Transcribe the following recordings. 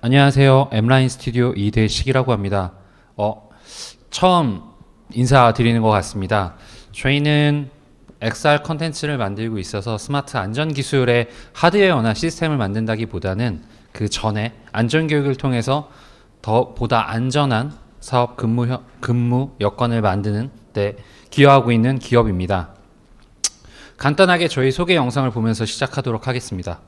안녕하세요. 엠라인 스튜디오 이대식이라고 합니다. 처음 인사드리는 것 같습니다. 저희는 XR 컨텐츠를 만들고 있어서 스마트 안전 기술의 하드웨어나 시스템을 만든다기보다는 그 전에 안전 교육을 통해서 보다 안전한 사업 근무 여건을 만드는 데 기여하고 있는 기업입니다. 간단하게 저희 소개 영상을 보면서 시작하도록 하겠습니다.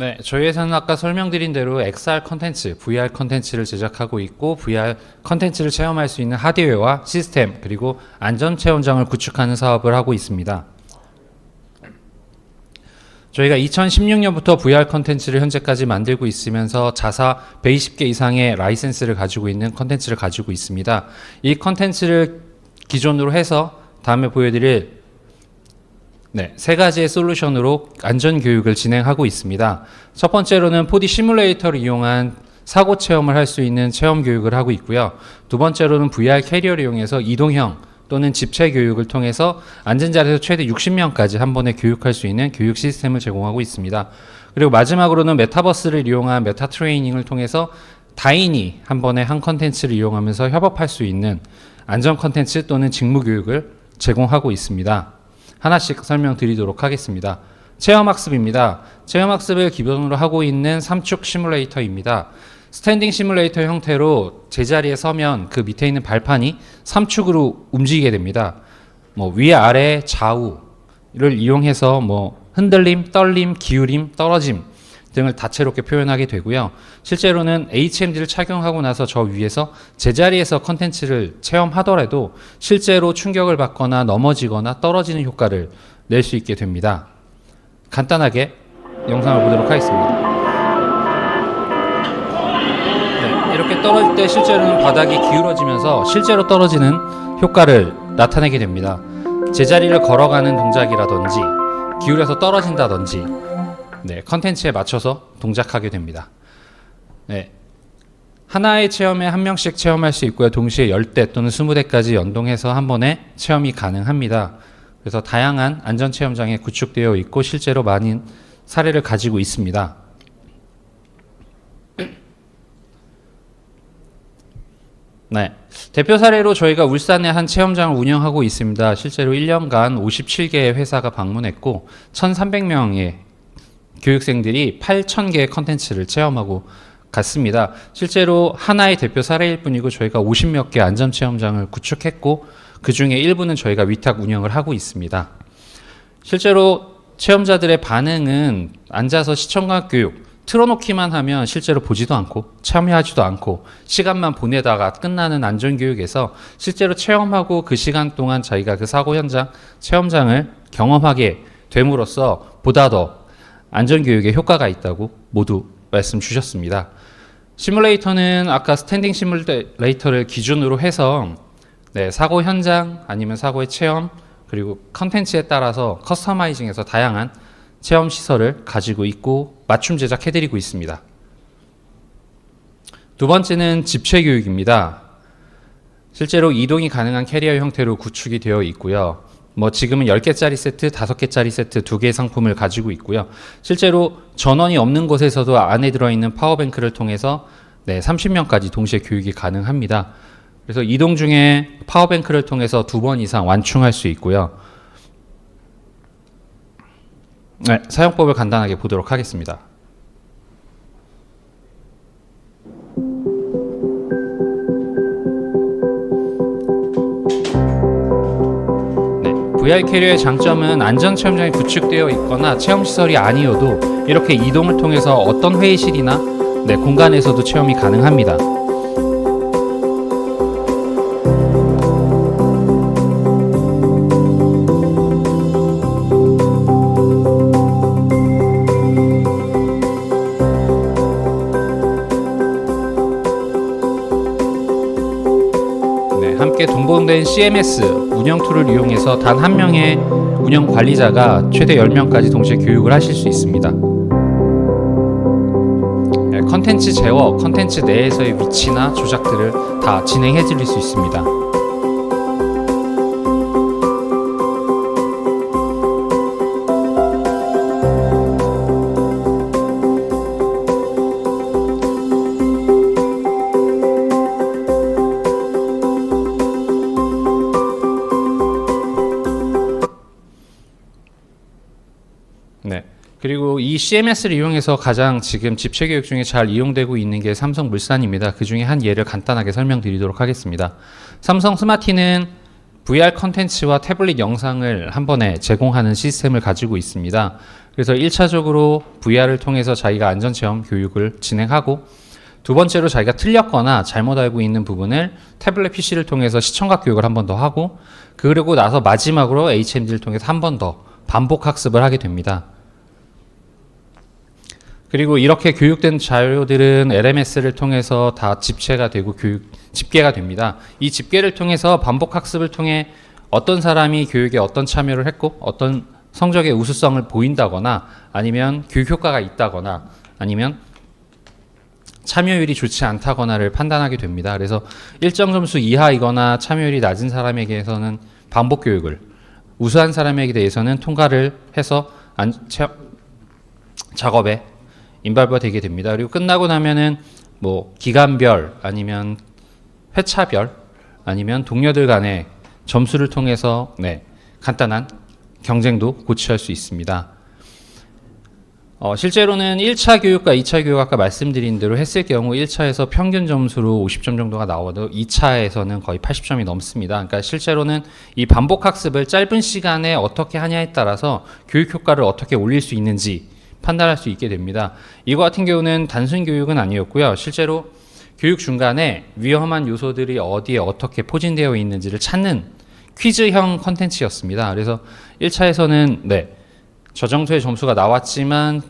네, 저희 회사는 아까 설명드린 대로 XR 컨텐츠, VR 컨텐츠를 제작하고 있고 VR 컨텐츠를 체험할 수 있는 하드웨어와 시스템 그리고 안전 체험장을 구축하는 사업을 하고 있습니다. 저희가 2016년부터 VR 컨텐츠를 현재까지 만들고 있으면서 자사 120개 이상의 라이센스를 가지고 있는 컨텐츠를 가지고 있습니다. 이 컨텐츠를 기존으로 해서 다음에 보여드릴 세 가지의 솔루션으로 안전교육을 진행하고 있습니다. 첫 번째로는 4D 시뮬레이터를 이용한 사고 체험을 할 수 있는 체험 교육을 하고 있고요. 두 번째로는 VR 캐리어를 이용해서 이동형 또는 집체 교육을 통해서 앉은 자리에서 최대 60명까지 한 번에 교육할 수 있는 교육 시스템을 제공하고 있습니다. 그리고 마지막으로는 메타버스를 이용한 메타 트레이닝을 통해서 다인이 한 번에 한 컨텐츠를 이용하면서 협업할 수 있는 안전 컨텐츠 또는 직무 교육을 제공하고 있습니다. 하나씩 설명드리도록 하겠습니다. 체험학습입니다. 체험학습을 기본으로 하고 있는 3축 시뮬레이터입니다. 스탠딩 시뮬레이터 형태로 제자리에 서면 그 밑에 있는 발판이 3축으로 움직이게 됩니다. 위아래 좌우를 이용해서 흔들림, 떨림, 기울임, 떨어짐 등을 다채롭게 표현하게 되고요. 실제로는 HMD를 착용하고 나서 저 위에서 제자리에서 컨텐츠를 체험하더라도 실제로 충격을 받거나 넘어지거나 떨어지는 효과를 낼 수 있게 됩니다. 간단하게 영상을 보도록 하겠습니다. 이렇게 떨어질 때 실제로는 바닥이 기울어지면서 실제로 떨어지는 효과를 나타내게 됩니다. 제자리를 걸어가는 동작이라든지 기울여서 떨어진다든지 컨텐츠에 맞춰서 동작하게 됩니다. 하나의 체험에 한 명씩 체험할 수 있고요. 동시에 10대 또는 20대까지 연동해서 한 번에 체험이 가능합니다. 그래서 다양한 안전체험장에 구축되어 있고 실제로 많은 사례를 가지고 있습니다. 대표 사례로 저희가 울산에 한 체험장을 운영하고 있습니다. 실제로 1년간 57개의 회사가 방문했고 1,300명의 교육생들이 8,000개의 컨텐츠를 체험하고 갔습니다. 실제로 하나의 대표 사례일 뿐이고 저희가 50몇 개 안전체험장을 구축했고 그 중에 일부는 저희가 위탁 운영을 하고 있습니다. 실제로 체험자들의 반응은 앉아서 시청각 교육, 틀어놓기만 하면 실제로 보지도 않고 참여하지도 않고 시간만 보내다가 끝나는 안전교육에서 실제로 체험하고 그 시간 동안 자기가 그 사고 현장, 체험장을 경험하게 됨으로써 보다 더 안전교육에 효과가 있다고 모두 말씀 주셨습니다. 시뮬레이터는 아까 스탠딩 시뮬레이터를 기준으로 해서 사고 현장 아니면 사고의 체험 그리고 컨텐츠에 따라서 커스터마이징해서 다양한 체험 시설을 가지고 있고 맞춤 제작해드리고 있습니다. 두 번째는 집체 교육입니다. 실제로 이동이 가능한 캐리어 형태로 구축이 되어 있고요. 지금은 10개짜리 세트, 5개짜리 세트 2개의 상품을 가지고 있고요. 실제로 전원이 없는 곳에서도 안에 들어있는 파워뱅크를 통해서 30명까지 동시에 교육이 가능합니다. 그래서 이동 중에 파워뱅크를 통해서 2번 이상 완충할 수 있고요. 사용법을 간단하게 보도록 하겠습니다. VR 캐리어의 장점은 안전체험장이 구축되어 있거나 체험시설이 아니어도 이렇게 이동을 통해서 어떤 회의실이나 공간에서도 체험이 가능합니다. 함께 동봉된 CMS 운영 툴을 이용해서 단 한 명의 운영 관리자가 최대 10명까지 동시에 교육을 하실 수 있습니다. 컨텐츠 제어, 컨텐츠 내에서의 위치나 조작들을 다 진행해 드릴 수 있습니다. 그리고 이 CMS를 이용해서 가장 지금 집체 교육 중에 잘 이용되고 있는 게 삼성물산입니다. 그 중에 한 예를 간단하게 설명드리도록 하겠습니다. 삼성 스마티는 VR 컨텐츠와 태블릿 영상을 한 번에 제공하는 시스템을 가지고 있습니다. 그래서 1차적으로 VR을 통해서 자기가 안전체험 교육을 진행하고, 두 번째로 자기가 틀렸거나 잘못 알고 있는 부분을 태블릿 PC를 통해서 시청각 교육을 한 번 더 하고, 그리고 나서 마지막으로 HMD를 통해서 한 번 더 반복 학습을 하게 됩니다. 그리고 이렇게 교육된 자료들은 LMS를 통해서 다 집체가 되고 집계가 됩니다. 이 집계를 통해서 반복 학습을 통해 어떤 사람이 교육에 어떤 참여를 했고 어떤 성적의 우수성을 보인다거나 아니면 교육 효과가 있다거나 아니면 참여율이 좋지 않다거나를 판단하게 됩니다. 그래서 일정 점수 이하이거나 참여율이 낮은 사람에게서는 반복 교육을, 우수한 사람에게 대해서는 통과를 해서 작업에 인발부가 되게 됩니다. 그리고 끝나고 나면은 뭐 기간별 아니면 회차별 아니면 동료들 간의 점수를 통해서 간단한 경쟁도 고취할 수 있습니다. 실제로는 1차 교육과 2차 교육 아까 말씀드린 대로 했을 경우 1차에서 평균 점수로 50점 정도가 나와도 2차에서는 거의 80점이 넘습니다. 그러니까 실제로는 이 반복 학습을 짧은 시간에 어떻게 하냐에 따라서 교육 효과를 어떻게 올릴 수 있는지 판단할 수 있게 됩니다. 이거 같은 경우는 단순 교육은 아니었고요. 실제로 교육 중간에 위험한 요소들이 어디에 어떻게 포진되어 있는지를 찾는 퀴즈형 컨텐츠였습니다. 그래서 1차에서는 저 정도의 점수가 나왔지만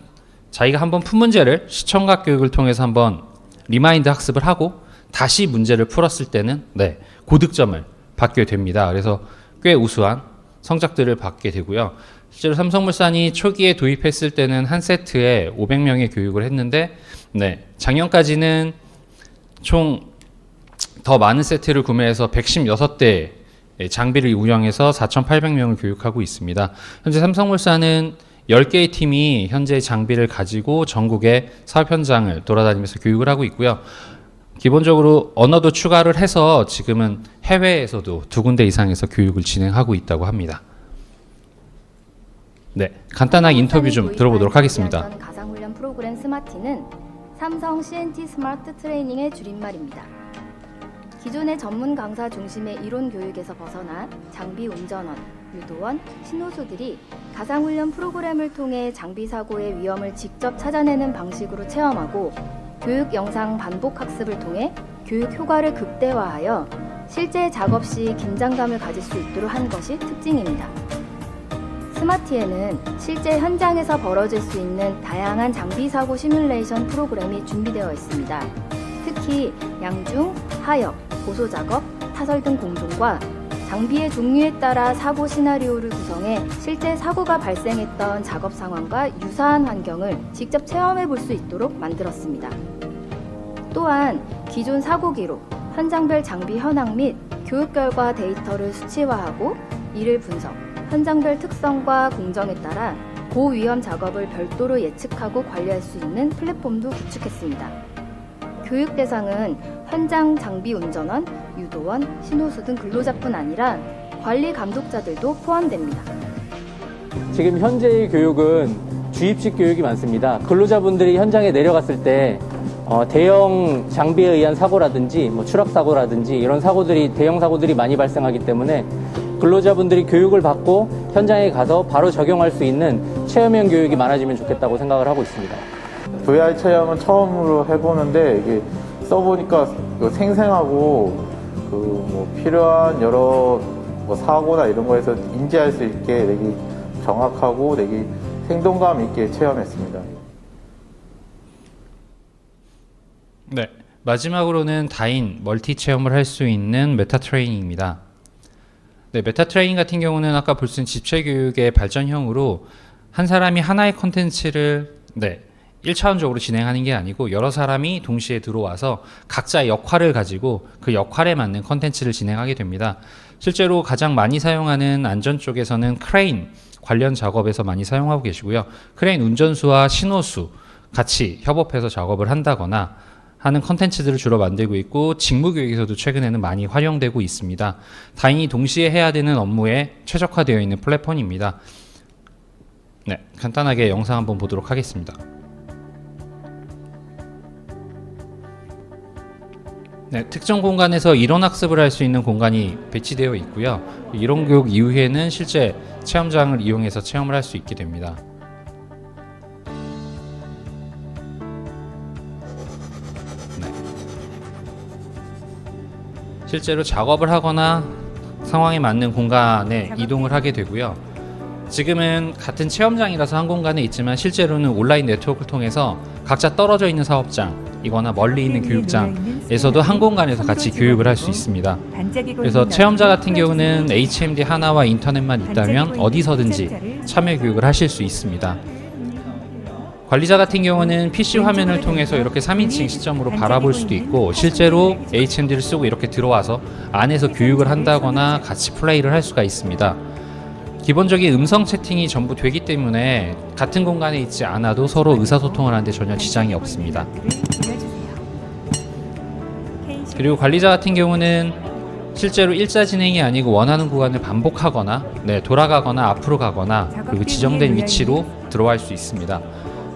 자기가 한번 푼 문제를 시청각 교육을 통해서 한번 리마인드 학습을 하고 다시 문제를 풀었을 때는 고득점을 받게 됩니다. 그래서 꽤 우수한 성적들을 받게 되고요. 실제로 삼성물산이 초기에 도입했을 때는 한 세트에 500명의 교육을 했는데 작년까지는 총 더 많은 세트를 구매해서 116대 장비를 운영해서 4,800명을 교육하고 있습니다. 현재 삼성물산은 10개의 팀이 현재 장비를 가지고 전국의 사업 현장을 돌아다니면서 교육을 하고 있고요. 기본적으로 언어도 추가를 해서 지금은 해외에서도 2군데 이상에서 교육을 진행하고 있다고 합니다. 간단하게 인터뷰 좀 들어보도록 하겠습니다. 가상훈련 프로그램 스마티는 삼성 CNT 스마트 트레이닝의 줄임말입니다. 기존의 전문 강사 중심의 이론 교육에서 벗어나 장비 운전원, 유도원, 신호수들이 가상훈련 프로그램을 통해 장비 사고의 위험을 직접 찾아내는 방식으로 체험하고 교육 영상 반복 학습을 통해 교육 효과를 극대화하여 실제 작업 시 긴장감을 가질 수 있도록 한 것이 특징입니다. 스마티에는 실제 현장에서 벌어질 수 있는 다양한 장비 사고 시뮬레이션 프로그램이 준비되어 있습니다. 특히 양중, 하역, 고소 작업, 타설 등 공정과 장비의 종류에 따라 사고 시나리오를 구성해 실제 사고가 발생했던 작업 상황과 유사한 환경을 직접 체험해 볼 수 있도록 만들었습니다. 또한 기존 사고 기록, 현장별 장비 현황 및 교육 결과 데이터를 수치화하고 이를 분석, 현장별 특성과 공정에 따라 고위험 작업을 별도로 예측하고 관리할 수 있는 플랫폼도 구축했습니다. 교육 대상은 현장 장비 운전원, 유도원, 신호수 등 근로자뿐 아니라 관리 감독자들도 포함됩니다. 지금 현재의 교육은 주입식 교육이 많습니다. 근로자분들이 현장에 내려갔을 때 대형 장비에 의한 사고라든지 뭐 추락 사고라든지 이런 사고들이 대형 사고들이 많이 발생하기 때문에 근로자분들이 교육을 받고 현장에 가서 바로 적용할 수 있는 체험형 교육이 많아지면 좋겠다고 생각을 하고 있습니다. VR 체험은 처음으로 해보는데 이게 써보니까 생생하고 뭐 필요한 여러 뭐 사고나 이런 거에서 인지할 수 있게 되게 정확하고 되게 생동감 있게 체험했습니다. 네, 마지막으로는 다인 멀티 체험을 할 수 있는 메타 트레이닝입니다. 네, 메타 트레이닝 같은 경우는 아까 볼 수 있는 집체 교육의 발전형으로 한 사람이 하나의 컨텐츠를 1차원적으로 진행하는 게 아니고 여러 사람이 동시에 들어와서 각자의 역할을 가지고 그 역할에 맞는 컨텐츠를 진행하게 됩니다. 실제로 가장 많이 사용하는 안전 쪽에서는 크레인 관련 작업에서 많이 사용하고 계시고요. 크레인 운전수와 신호수 같이 협업해서 작업을 한다거나 하는 컨텐츠들을 주로 만들고 있고 직무교육에서도 최근에는 많이 활용되고 있습니다. 다인이 동시에 해야 되는 업무에 최적화되어 있는 플랫폼입니다. 네, 간단하게 영상 한번 보도록 하겠습니다. 네, 특정 공간에서 이론 학습을 할 수 있는 공간이 배치되어 있고요. 이론 교육 이후에는 실제 체험장을 이용해서 체험을 할 수 있게 됩니다. 네. 실제로 작업을 하거나 상황에 맞는 공간에 이동을 하게 되고요. 지금은 같은 체험장이라서 한 공간에 있지만 실제로는 온라인 네트워크를 통해서 각자 떨어져 있는 사업장이거나 멀리 있는 교육장에서도 한 공간에서 같이 교육을 할 수 있습니다. 그래서 체험자 같은 경우는 HMD 하나와 인터넷만 있다면 어디서든지 참여 교육을 하실 수 있습니다. 관리자 같은 경우는 PC 화면을 통해서 이렇게 3인칭 시점으로 바라볼 수도 있고 실제로 HMD를 쓰고 이렇게 들어와서 안에서 교육을 한다거나 같이 플레이를 할 수가 있습니다. 기본적인 음성 채팅이 전부 되기 때문에 같은 공간에 있지 않아도 서로 의사소통을 하는데 전혀 지장이 없습니다. 그리고 관리자 같은 경우는 실제로 일자 진행이 아니고 원하는 구간을 반복하거나 돌아가거나 앞으로 가거나 그리고 지정된 위치로 들어갈 수 있습니다.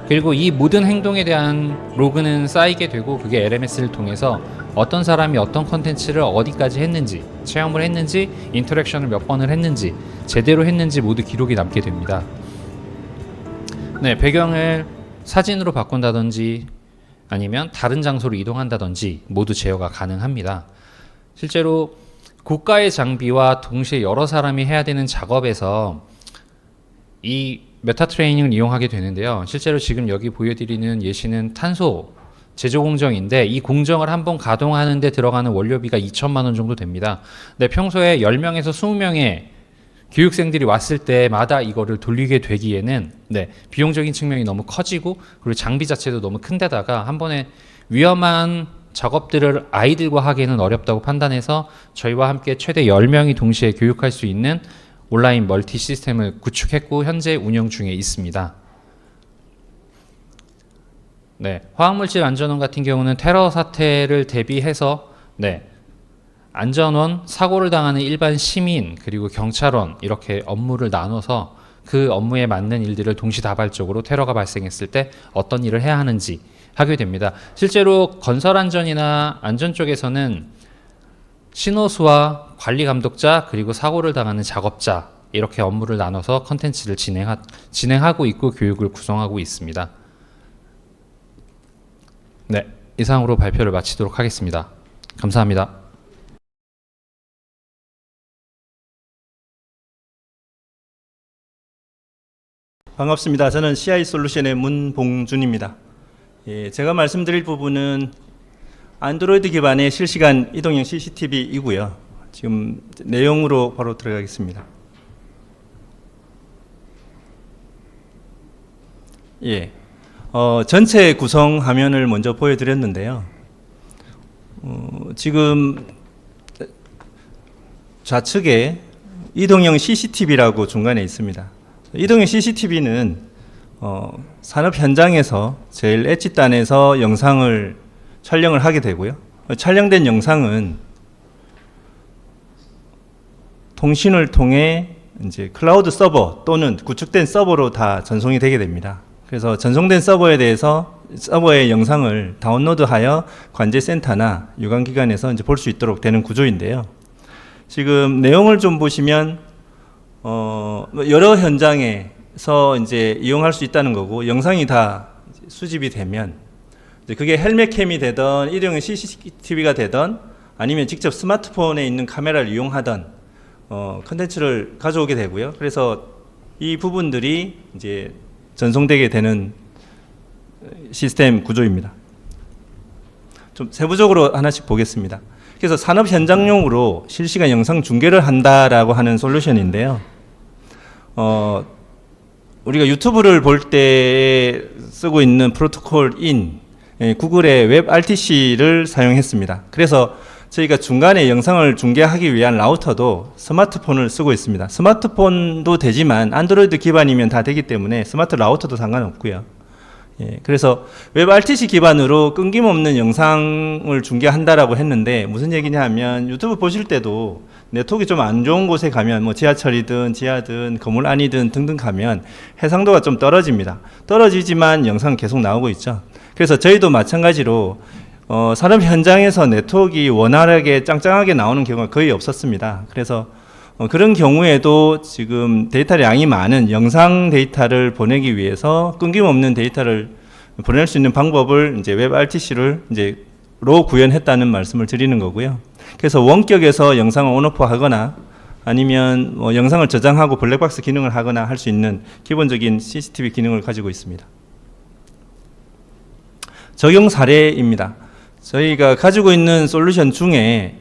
그리고 이 모든 행동에 대한 로그는 쌓이게 되고 그게 LMS를 통해서 어떤 사람이 어떤 컨텐츠를 어디까지 했는지, 체험을 했는지, 인터랙션을 몇 번을 했는지, 제대로 했는지 모두 기록이 남게 됩니다. 네, 배경을 사진으로 바꾼다든지 아니면 다른 장소로 이동한다든지 모두 제어가 가능합니다. 실제로 고가의 장비와 동시에 여러 사람이 해야 되는 작업에서 이 메타 트레이닝을 이용하게 되는데요. 실제로 지금 여기 보여드리는 예시는 탄소 제조 공정인데 이 공정을 한번 가동하는 데 들어가는 원료비가 2천만 원 정도 됩니다. 근데 평소에 10명에서 20명의 교육생들이 왔을 때마다 이거를 돌리게 되기에는 비용적인 측면이 너무 커지고 그리고 장비 자체도 너무 큰 데다가 한 번에 위험한 작업들을 아이들과 하기에는 어렵다고 판단해서 저희와 함께 최대 10명이 동시에 교육할 수 있는 온라인 멀티 시스템을 구축했고 현재 운영 중에 있습니다. 화학물질 안전원 같은 경우는 테러 사태를 대비해서 안전원, 사고를 당하는 일반 시민 그리고 경찰원 이렇게 업무를 나눠서 그 업무에 맞는 일들을 동시다발적으로 테러가 발생했을 때 어떤 일을 해야 하는지 하게 됩니다. 실제로 건설 안전이나 안전 쪽에서는 신호수와 관리 감독자 그리고 사고를 당하는 작업자 이렇게 업무를 나눠서 컨텐츠를 진행하고 있고 교육을 구성하고 있습니다. 네, 이상으로 발표를 마치도록 하겠습니다. 감사합니다. 반갑습니다. 저는 CI 솔루션의 문봉준입니다. 제가 말씀드릴 부분은 안드로이드 기반의 실시간 이동형 CCTV이고요. 지금 내용으로 바로 들어가겠습니다. 전체 구성 화면을 먼저 보여드렸는데요. 지금 좌측에 이동형 CCTV라고 중간에 있습니다. 이동형 CCTV는 산업 현장에서 제일 엣지단에서 영상을 촬영을 하게 되고요. 촬영된 영상은 통신을 통해 이제 클라우드 서버 또는 구축된 서버로 다 전송이 되게 됩니다. 그래서 전송된 서버에 대해서 서버의 영상을 다운로드하여 관제센터나 유관기관에서 이제 볼 수 있도록 되는 구조인데요. 지금 내용을 좀 보시면 여러 현장에서 이제 이용할 수 있다는 거고, 영상이 다 수집이 되면 이제 그게 헬멧캠이 되던 일회용 CCTV가 되던 아니면 직접 스마트폰에 있는 카메라를 이용하던 컨텐츠를 가져오게 되고요. 그래서 이 부분들이 이제 전송되게 되는 시스템 구조입니다. 좀 세부적으로 하나씩 보겠습니다. 그래서 산업 현장용으로 실시간 영상 중계를 한다라고 하는 솔루션인데요. 우리가 유튜브를 볼 때 쓰고 있는 프로토콜인 구글의 웹 RTC를 사용했습니다. 그래서 저희가 중간에 영상을 중계하기 위한 라우터도 스마트폰을 쓰고 있습니다. 스마트폰도 되지만 안드로이드 기반이면 다 되기 때문에 스마트 라우터도 상관없고요. 그래서 웹 RTC 기반으로 끊김없는 영상을 중계한다라고 했는데, 무슨 얘기냐 하면 유튜브 보실 때도 네트워크가 좀 안 좋은 곳에 가면 뭐 지하철이든 지하든 건물 안이든 등등 가면 해상도가 좀 떨어집니다. 떨어지지만 영상 계속 나오고 있죠. 그래서 저희도 마찬가지로 산업 현장에서 네트워크가 원활하게 짱짱하게 나오는 경우가 거의 없었습니다. 그래서 그런 경우에도 지금 데이터 양이 많은 영상 데이터를 보내기 위해서 끊김없는 데이터를 보낼 수 있는 방법을 이제 웹 RTC를 로 구현했다는 말씀을 드리는 거고요. 그래서 원격에서 영상을 온오프 하거나 아니면 뭐 영상을 저장하고 블랙박스 기능을 하거나 할 수 있는 기본적인 CCTV 기능을 가지고 있습니다. 적용 사례입니다. 저희가 가지고 있는 솔루션 중에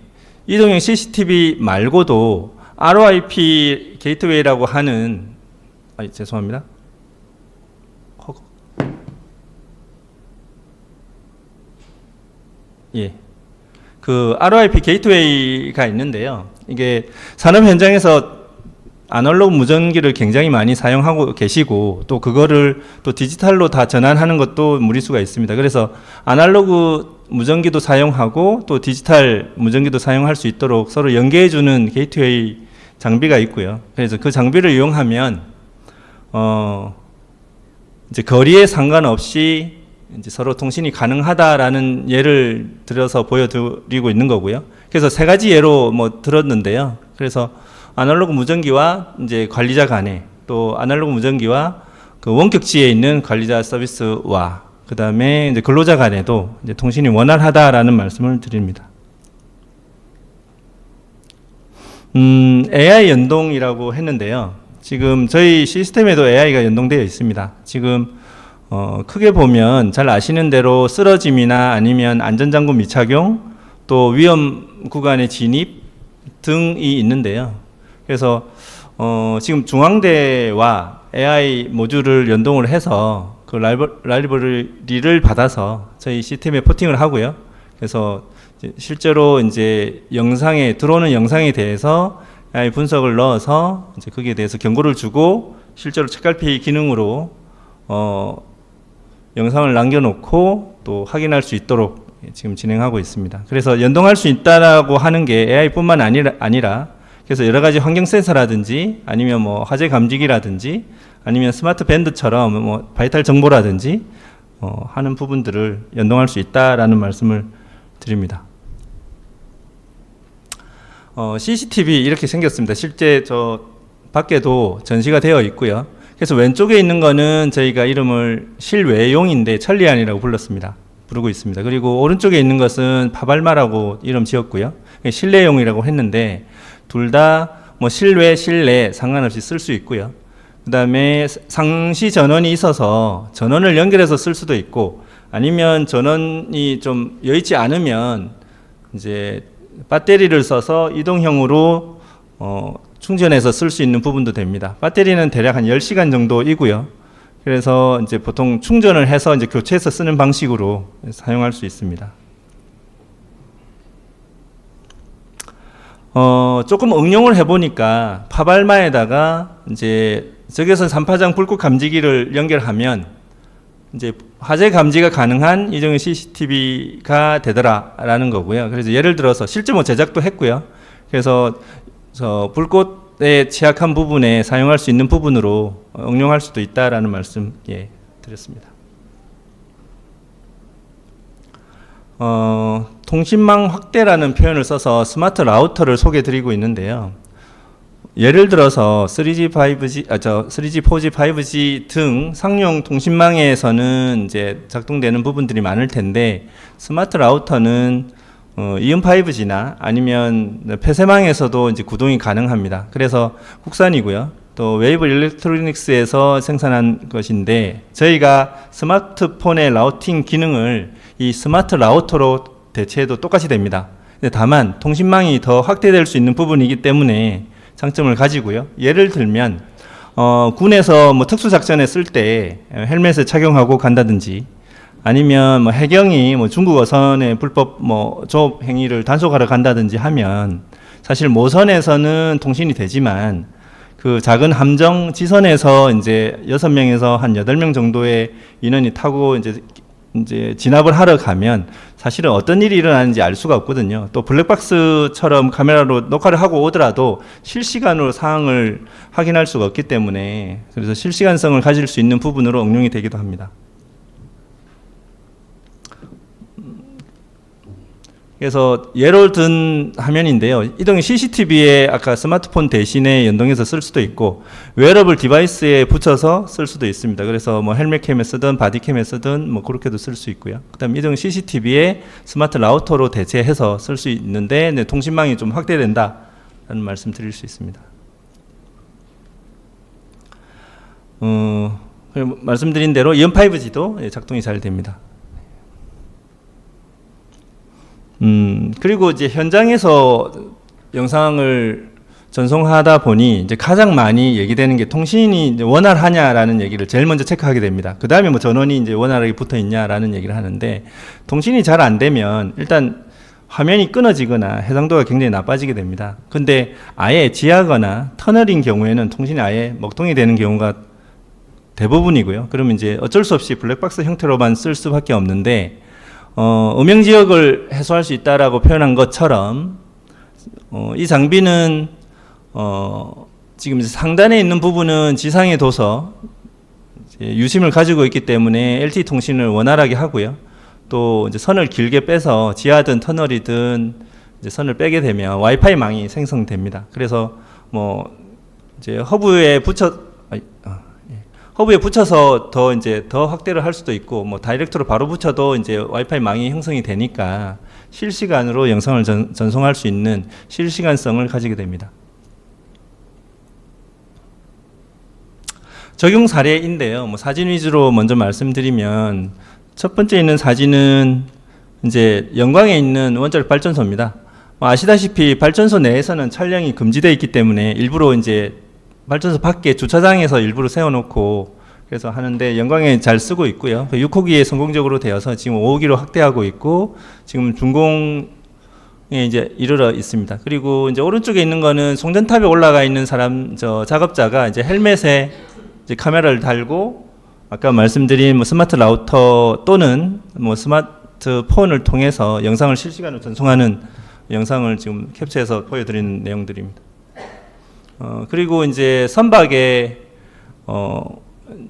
이동형 CCTV 말고도 ROIP 게이트웨이라고 하는, 죄송합니다. 그 ROIP 게이트웨이가 있는데요. 이게 산업 현장에서 아날로그 무전기를 굉장히 많이 사용하고 계시고, 또 그거를 또 디지털로 다 전환하는 것도 무리수가 있습니다. 그래서 아날로그 무전기도 사용하고 또 디지털 무전기도 사용할 수 있도록 서로 연계해주는 게이트웨이 장비가 있고요. 그래서 그 장비를 이용하면 이제 거리에 상관없이 이제 서로 통신이 가능하다라는 예를 들어서 보여드리고 있는 거고요. 그래서 세 가지 예로 뭐 들었는데요. 그래서 아날로그 무전기와 이제 관리자 간에, 또 아날로그 무전기와 그 원격지에 있는 관리자 서비스와 그 다음에 이제 근로자 간에도 이제 통신이 원활하다라는 말씀을 드립니다. AI 연동이라고 했는데요. 지금 저희 시스템에도 AI가 연동되어 있습니다. 지금 크게 보면 잘 아시는 대로 쓰러짐이나 아니면 안전장구 미착용, 또 위험 구간의 진입 등이 있는데요. 그래서 지금 중앙대와 AI 모듈을 연동을 해서 그 라이브러리를 받아서 저희 시스템에 포팅을 하고요. 그래서 실제로 이제 들어오는 영상에 대해서 AI 분석을 넣어서 이제 거기에 대해서 경고를 주고, 실제로 책갈피 기능으로 영상을 남겨놓고 또 확인할 수 있도록 지금 진행하고 있습니다. 그래서 연동할 수 있다라고 하는 게 AI뿐만 아니라 그래서 여러 가지 환경 센서라든지 아니면 뭐 화재 감지기라든지 아니면 스마트 밴드처럼 뭐 바이탈 정보라든지 하는 부분들을 연동할 수 있다라는 말씀을 드립니다. CCTV 이렇게 생겼습니다. 실제 저 밖에도 전시가 되어 있고요. 그래서 왼쪽에 있는 거는 저희가 이름을 실외용인데 천리안이라고 부르고 있습니다. 그리고 오른쪽에 있는 것은 파발마라고 이름 지었고요. 실내용이라고 했는데 둘 다 뭐 실외, 실내 상관없이 쓸 수 있고요. 그 다음에 상시 전원이 있어서 전원을 연결해서 쓸 수도 있고, 아니면 전원이 좀 여의치 않으면 이제 배터리를 써서 이동형으로 충전해서 쓸 수 있는 부분도 됩니다. 배터리는 대략 한 10시간 정도이고요. 그래서 이제 보통 충전을 해서 이제 교체해서 쓰는 방식으로 사용할 수 있습니다. 조금 응용을 해보니까 파발마에다가 이제 적외선 3파장 불꽃 감지기를 연결하면 이제 화재 감지가 가능한 이종의 CCTV가 되더라라는 거고요. 그래서 예를 들어서 실제 뭐 제작도 했고요. 그래서 불꽃에 취약한 부분에 사용할 수 있는 부분으로 응용할 수도 있다라는 말씀 드렸습니다. 통신망 확대라는 표현을 써서 스마트 라우터를 소개해 드리고 있는데요. 예를 들어서 3G, 4G, 5G 등 상용 통신망에서는 이제 작동되는 부분들이 많을 텐데 스마트 라우터는 이음 5G나 아니면 폐쇄망에서도 이제 구동이 가능합니다. 그래서 국산이고요. 또 웨이브 일렉트로닉스에서 생산한 것인데 저희가 스마트폰의 라우팅 기능을 이 스마트 라우터로 대체해도 똑같이 됩니다. 근데 다만 통신망이 더 확대될 수 있는 부분이기 때문에 장점을 가지고요. 예를 들면 군에서 뭐 특수작전에 쓸 때 헬멧을 착용하고 간다든지 아니면 뭐 해경이 뭐 중국 어선의 불법 뭐 조업 행위를 단속하러 간다든지 하면 사실 모선에서는 통신이 되지만 그 작은 함정 지선에서 이제 6명에서 한 8명 정도의 인원이 타고 이제 진압을 하러 가면 사실은 어떤 일이 일어나는지 알 수가 없거든요. 또 블랙박스처럼 카메라로 녹화를 하고 오더라도 실시간으로 상황을 확인할 수가 없기 때문에 그래서 실시간성을 가질 수 있는 부분으로 응용이 되기도 합니다. 그래서 예로 든 화면인데요. 이동형 CCTV에 아까 스마트폰 대신에 연동해서 쓸 수도 있고 웨어러블 디바이스에 붙여서 쓸 수도 있습니다. 그래서 뭐 헬멧캠에 쓰든 바디캠에 쓰든 뭐 그렇게도 쓸 수 있고요. 그다음 이동형 CCTV에 스마트 라우터로 대체해서 쓸 수 있는데 통신망이 좀 확대된다라는 말씀 드릴 수 있습니다. 말씀드린 대로 이음 5G도 작동이 잘 됩니다. 그리고 이제 현장에서 영상을 전송하다 보니 이제 가장 많이 얘기되는 게 통신이 이제 원활하냐라는 얘기를 제일 먼저 체크하게 됩니다. 그 다음에 뭐 전원이 이제 원활하게 붙어 있냐라는 얘기를 하는데 통신이 잘 안 되면 일단 화면이 끊어지거나 해상도가 굉장히 나빠지게 됩니다. 근데 아예 지하거나 터널인 경우에는 통신이 아예 먹통이 되는 경우가 대부분이고요. 그러면 이제 어쩔 수 없이 블랙박스 형태로만 쓸 수밖에 없는데 음영 지역을 해소할 수 있다라고 표현한 것처럼 이 장비는 지금 상단에 있는 부분은 지상에 둬서 유심을 가지고 있기 때문에 LTE 통신을 원활하게 하고요. 또 이제 선을 길게 빼서 지하든 터널이든 이제 선을 빼게 되면 와이파이 망이 생성됩니다. 그래서 뭐 이제 허브에 붙여서 더 확대를 할 수도 있고, 뭐 다이렉트로 바로 붙여도 이제 와이파이 망이 형성이 되니까 실시간으로 영상을 전송할 수 있는 실시간성을 가지게 됩니다. 적용 사례인데요. 뭐 사진 위주로 먼저 말씀드리면 첫 번째 있는 사진은 이제 영광에 있는 원자력 발전소입니다. 아시다시피 발전소 내에서는 촬영이 금지되어 있기 때문에 일부러 이제 발전소 밖에 주차장에서 일부러 세워놓고 그래서 하는데 영광에 잘 쓰고 있고요. 6호기에 성공적으로 되어서 지금 5호기로 확대하고 있고 지금 준공에 이제 이르러 있습니다. 그리고 이제 오른쪽에 있는 거는 송전탑에 올라가 있는 작업자가 이제 헬멧에 이제 카메라를 달고 아까 말씀드린 뭐 스마트 라우터 또는 뭐 스마트폰을 통해서 영상을 실시간으로 전송하는 영상을 지금 캡처해서 보여드리는 내용들입니다. 그리고 이제 선박에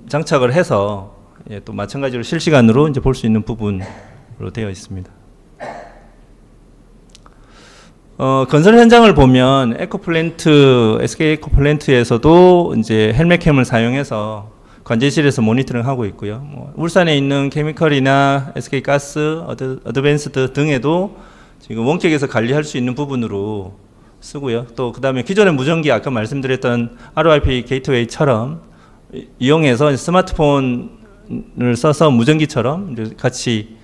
장착을 해서 또 마찬가지로 실시간으로 이제 볼 수 있는 부분으로 되어 있습니다. 건설 현장을 보면 SK 에코플랜트에서도 이제 헬멧캠을 사용해서 관제실에서 모니터링하고 있고요. 울산에 있는 케미컬이나 SK 가스, 어드밴스드 등에도 지금 원격에서 관리할 수 있는 부분으로 쓰고요. 또 그다음에 기존의 무전기 아까 말씀드렸던 ROIP 게이트웨이처럼 이용해서 스마트폰을 써서 무전기처럼 이제 같이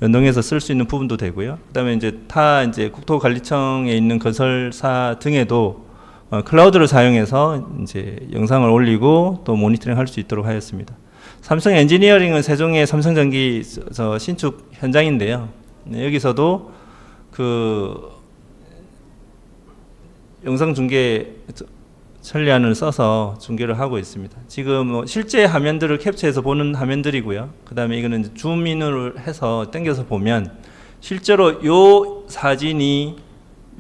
연동해서 쓸 수 있는 부분도 되고요. 그다음에 이제 국토관리청에 있는 건설사 등에도 클라우드를 사용해서 이제 영상을 올리고 또 모니터링 할 수 있도록 하였습니다. 삼성 엔지니어링은 세종의 삼성전기 신축 현장인데요. 여기서도 그 영상 중계 천리안을 써서 중계를 하고 있습니다. 지금 실제 화면들을 캡처해서 보는 화면들이고요. 그 다음에 이거는 줌인을 해서 당겨서 보면 실제로 요 사진이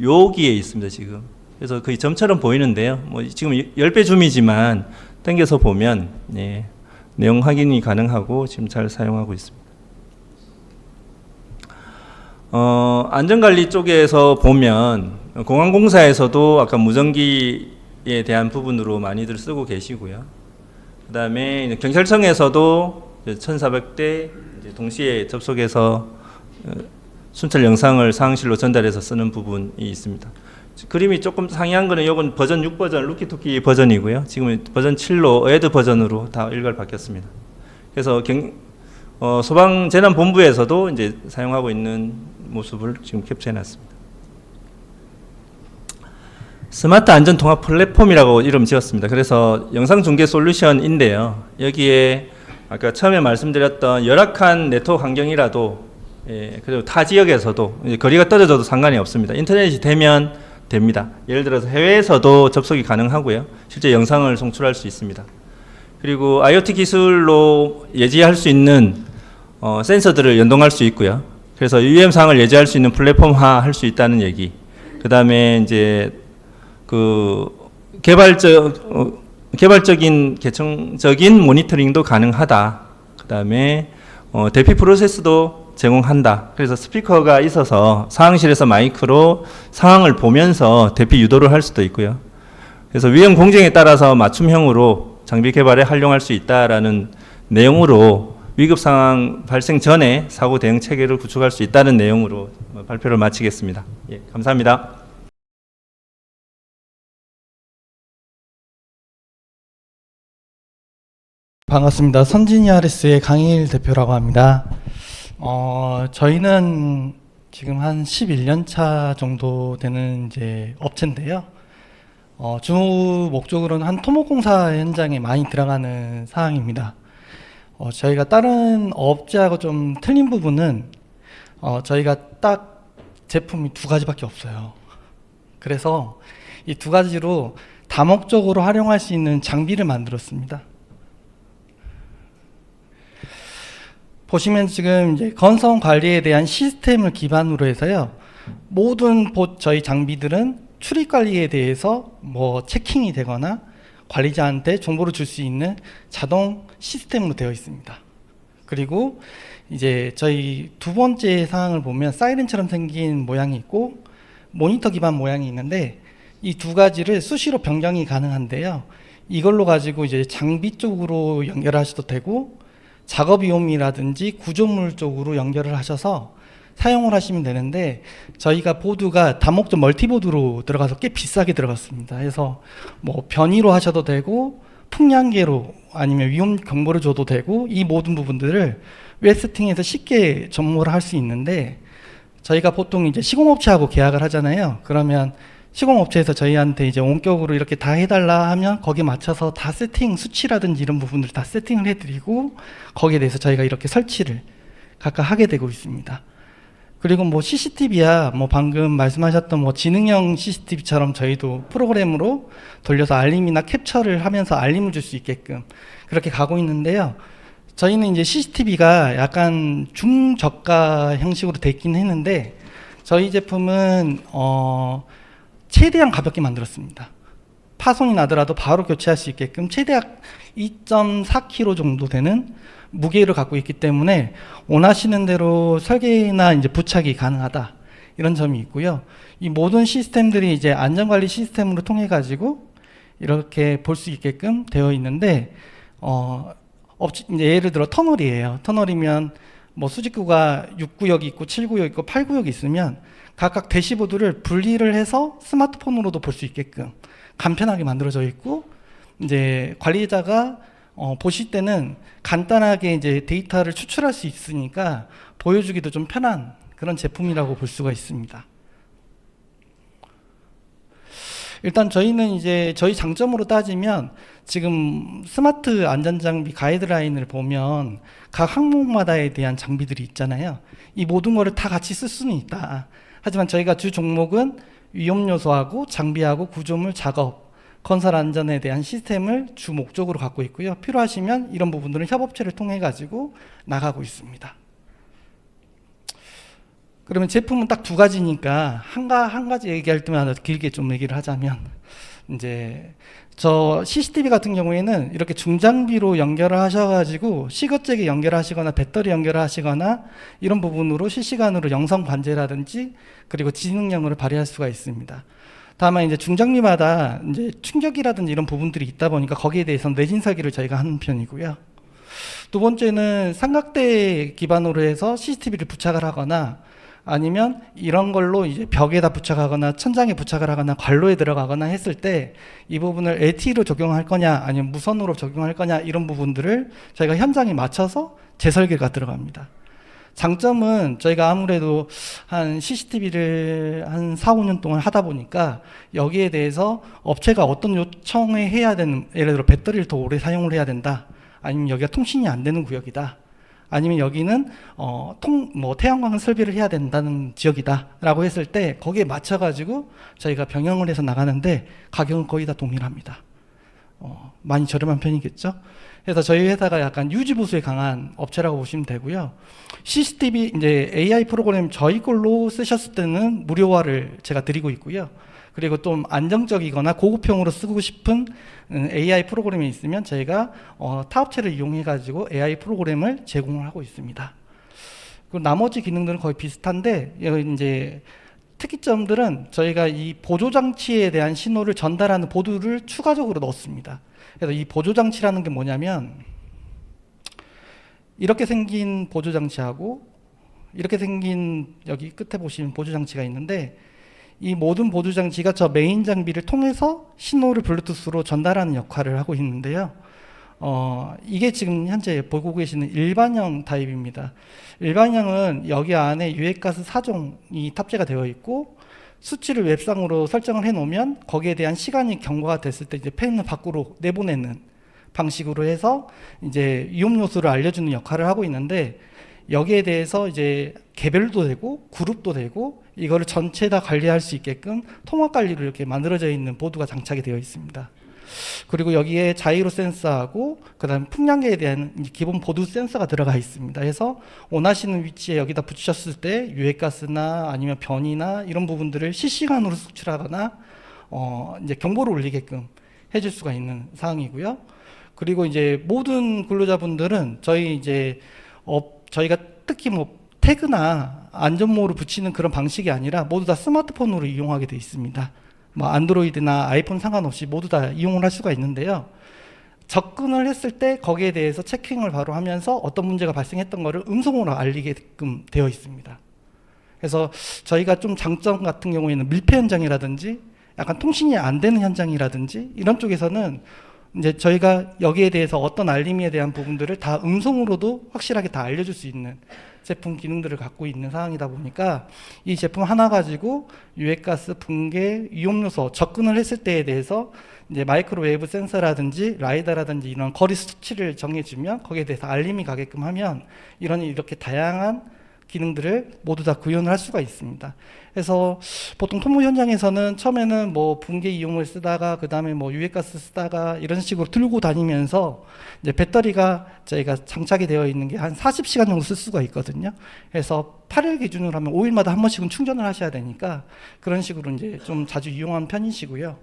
여기에 있습니다. 지금. 그래서 거의 점처럼 보이는데요. 뭐 지금 10배 줌이지만 당겨서 보면 내용 확인이 가능하고 지금 잘 사용하고 있습니다. 안전관리 쪽에서 보면 공항공사에서도 아까 무전기에 대한 부분으로 많이들 쓰고 계시고요. 그다음에 경찰청에서도 1,400대 동시에 접속해서 순찰 영상을 상황실로 전달해서 쓰는 부분이 있습니다. 그림이 조금 상이한 거는 요건 버전 6 버전 루키토키 버전이고요. 지금 버전 7로 어헤드 버전으로 다 일괄 바뀌었습니다. 그래서 소방재난본부에서도 이제 사용하고 있는 모습을 지금 캡처해 놨습니다. 스마트 안전통합 플랫폼이라고 이름 지었습니다. 그래서 영상중계 솔루션인데요. 여기에 아까 처음에 말씀드렸던 열악한 네트워크 환경이라도 그리고 타 지역에서도 거리가 떨어져도 상관이 없습니다. 인터넷이 되면 됩니다. 예를 들어서 해외에서도 접속이 가능하고요. 실제 영상을 송출할 수 있습니다. 그리고 IoT 기술로 예지할 수 있는 센서들을 연동할 수 있고요. 그래서 UEM 사항을 예지할 수 있는 플랫폼화 할 수 있다는 얘기. 그 다음에 이제 개발적인 계층적인 모니터링도 가능하다. 그 다음에 대피 프로세스도 제공한다. 그래서 스피커가 있어서 상황실에서 마이크로 상황을 보면서 대피 유도를 할 수도 있고요. 그래서 위험 공정에 따라서 맞춤형으로 장비 개발에 활용할 수 있다라는 내용으로 위급 상황 발생 전에 사고 대응 체계를 구축할 수 있다는 내용으로 발표를 마치겠습니다. 예, 감사합니다. 반갑습니다. 선진이아레스의 강일 대표라고 합니다. 저희는 지금 한 11년 차 정도 되는 이제 업체인데요. 주 목적으로는 한 토목공사 현장에 많이 들어가는 사항입니다. 저희가 다른 업체하고 좀 틀린 부분은 저희가 딱 제품이 두 가지밖에 없어요. 그래서 이 두 가지로 다목적으로 활용할 수 있는 장비를 만들었습니다. 보시면 지금 이제 건설 관리에 대한 시스템을 기반으로 해서요. 모든 저희 장비들은 출입 관리에 대해서 뭐 체킹이 되거나 관리자한테 정보를 줄 수 있는 자동 시스템으로 되어 있습니다. 그리고 이제 저희 두 번째 사항을 보면 사이렌처럼 생긴 모양이 있고 모니터 기반 모양이 있는데 이 두 가지를 수시로 변경이 가능한데요. 이걸로 가지고 이제 장비 쪽으로 연결하셔도 되고 작업 위험이라든지 구조물 쪽으로 연결을 하셔서 사용을 하시면 되는데 저희가 보드가 다목적 멀티보드로 들어가서 꽤 비싸게 들어갔습니다. 그래서 뭐 변이로 하셔도 되고 풍량계로 아니면 위험 경보를 줘도 되고 이 모든 부분들을 웹 세팅에서 쉽게 접목을 할 수 있는데 저희가 보통 이제 시공업체하고 계약을 하잖아요. 그러면 시공업체에서 저희한테 이제 원격으로 이렇게 다 해달라 하면 거기에 맞춰서 다 세팅, 수치라든지 이런 부분들을 다 세팅을 해드리고 거기에 대해서 저희가 이렇게 설치를 각각 하게 되고 있습니다. 그리고 뭐 CCTV야 뭐 방금 말씀하셨던 뭐 지능형 CCTV처럼 저희도 프로그램으로 돌려서 알림이나 캡처를 하면서 알림을 줄 수 있게끔 그렇게 가고 있는데요. 저희는 이제 CCTV가 약간 중저가 형식으로 돼 있긴 했는데 저희 제품은 최대한 가볍게 만들었습니다. 파손이 나더라도 바로 교체할 수 있게끔 최대한 2.4kg 정도 되는 무게를 갖고 있기 때문에 원하시는 대로 설계나 이제 부착이 가능하다 이런 점이 있고요. 이 모든 시스템들이 이제 안전관리 시스템으로 통해 가지고 이렇게 볼 수 있게끔 되어 있는데 이제 예를 들어 터널이에요. 터널이면 뭐 수직구가 6구역이 있고 7구역 있고 8구역이 있으면 각각 대시보드를 분리를 해서 스마트폰으로도 볼 수 있게끔 간편하게 만들어져 있고 이제 관리자가 보실 때는 간단하게 이제 데이터를 추출할 수 있으니까 보여주기도 좀 편한 그런 제품이라고 볼 수가 있습니다. 일단 저희는 이제 저희 장점으로 따지면 지금 스마트 안전장비 가이드라인을 보면 각 항목마다에 대한 장비들이 있잖아요. 이 모든 거를 다 같이 쓸 수는 있다. 하지만 저희가 주 종목은 위험 요소하고 장비하고 구조물 작업, 건설 안전에 대한 시스템을 주 목적으로 갖고 있고요. 필요하시면 이런 부분들은 협업체를 통해 가지고 나가고 있습니다. 그러면 제품은 딱 두 가지니까 한 가지 얘기할 때마다 길게 좀 얘기를 하자면 이제 저 CCTV 같은 경우에는 이렇게 중장비로 연결을 하셔가지고 시거잭에 연결하시거나 배터리 연결하시거나 이런 부분으로 실시간으로 영상 관제라든지 그리고 지능력을 발휘할 수가 있습니다. 다만 이제 중장비마다 이제 충격이라든지 이런 부분들이 있다 보니까 거기에 대해서는 내진 설계를 저희가 하는 편이고요. 두 번째는 삼각대 기반으로 해서 CCTV를 부착을 하거나 아니면 이런 걸로 이제 벽에다 부착하거나 천장에 부착을 하거나 관로에 들어가거나 했을 때 이 부분을 LTE로 적용할 거냐 아니면 무선으로 적용할 거냐 이런 부분들을 저희가 현장에 맞춰서 재설계가 들어갑니다. 장점은 저희가 아무래도 한 CCTV를 한 4, 5년 동안 하다 보니까 여기에 대해서 업체가 어떤 요청을 해야 되는, 예를 들어 배터리를 더 오래 사용을 해야 된다, 아니면 여기가 통신이 안 되는 구역이다, 아니면 여기는 태양광 설비를 해야 된다는 지역이다라고 했을 때 거기에 맞춰가지고 저희가 병행을 해서 나가는데 가격은 거의 다 동일합니다. 많이 저렴한 편이겠죠. 그래서 저희 회사가 약간 유지 보수에 강한 업체라고 보시면 되고요. CCTV 이제 AI 프로그램 저희 걸로 쓰셨을 때는 무료화를 제가 드리고 있고요. 그리고 좀 안정적이거나 고급형으로 쓰고 싶은 AI 프로그램이 있으면 저희가 타업체를 이용해 가지고 AI 프로그램을 제공을 하고 있습니다. 그리고 나머지 기능들은 거의 비슷한데 이제 특이점들은 저희가 이 보조 장치에 대한 신호를 전달하는 보드를 추가적으로 넣었습니다. 그래서 이 보조 장치라는 게 뭐냐면 이렇게 생긴 보조 장치하고 이렇게 생긴 여기 끝에 보시면 보조 장치가 있는데 이 모든 보조 장치가 저 메인 장비를 통해서 신호를 블루투스로 전달하는 역할을 하고 있는데요. 이게 지금 현재 보고 계시는 일반형 타입입니다. 일반형은 여기 안에 유해가스 4종이 탑재가 되어 있고 수치를 웹상으로 설정을 해 놓으면 거기에 대한 시간이 경과가 됐을 때 이제 팬을 밖으로 내보내는 방식으로 해서 이제 위험 요소를 알려주는 역할을 하고 있는데 여기에 대해서 이제 개별도 되고 그룹도 되고 이거를 전체 다 관리할 수 있게끔 통합 관리로 이렇게 만들어져 있는 보드가 장착이 되어 있습니다. 그리고 여기에 자이로 센서하고 그다음 풍량계에 대한 기본 보드 센서가 들어가 있습니다. 그래서 원하시는 위치에 여기다 붙이셨을 때 유해가스나 아니면 변이나 이런 부분들을 실시간으로 수출하거나 이제 경보를 울리게끔 해줄 수가 있는 사항이고요. 그리고 이제 모든 근로자분들은 저희 이제 저희가 특히 뭐 태그나 안전모를 붙이는 그런 방식이 아니라 모두 다 스마트폰으로 이용하게 되어 있습니다. 뭐 안드로이드나 아이폰 상관없이 모두 다 이용을 할 수가 있는데요. 접근을 했을 때 거기에 대해서 체킹을 바로 하면서 어떤 문제가 발생했던 거를 음성으로 알리게끔 되어 있습니다. 그래서 저희가 좀 장점 같은 경우에는 밀폐 현장이라든지 약간 통신이 안 되는 현장이라든지 이런 쪽에서는 이제 저희가 여기에 대해서 어떤 알림에 대한 부분들을 다 음성으로도 확실하게 다 알려줄 수 있는 제품 기능들을 갖고 있는 상황이다 보니까 이 제품 하나 가지고 유해가스, 붕괴, 위험요소 접근을 했을 때에 대해서 이제 마이크로웨이브 센서라든지 라이다라든지 이런 거리 수치를 정해주면 거기에 대해서 알림이 가게끔 하면 이렇게 다양한 기능들을 모두 다 구현을 할 수가 있습니다. 그래서 보통 토모 현장에서는 처음에는 뭐 붕괴 이용을 쓰다가 그 다음에 뭐 유해가스 쓰다가 이런 식으로 들고 다니면서 이제 배터리가 저희가 장착이 되어 있는 게 한 40시간 정도 쓸 수가 있거든요. 그래서 8일 기준으로 하면 5일마다 한 번씩은 충전을 하셔야 되니까 그런 식으로 이제 좀 자주 이용한 편이시고요.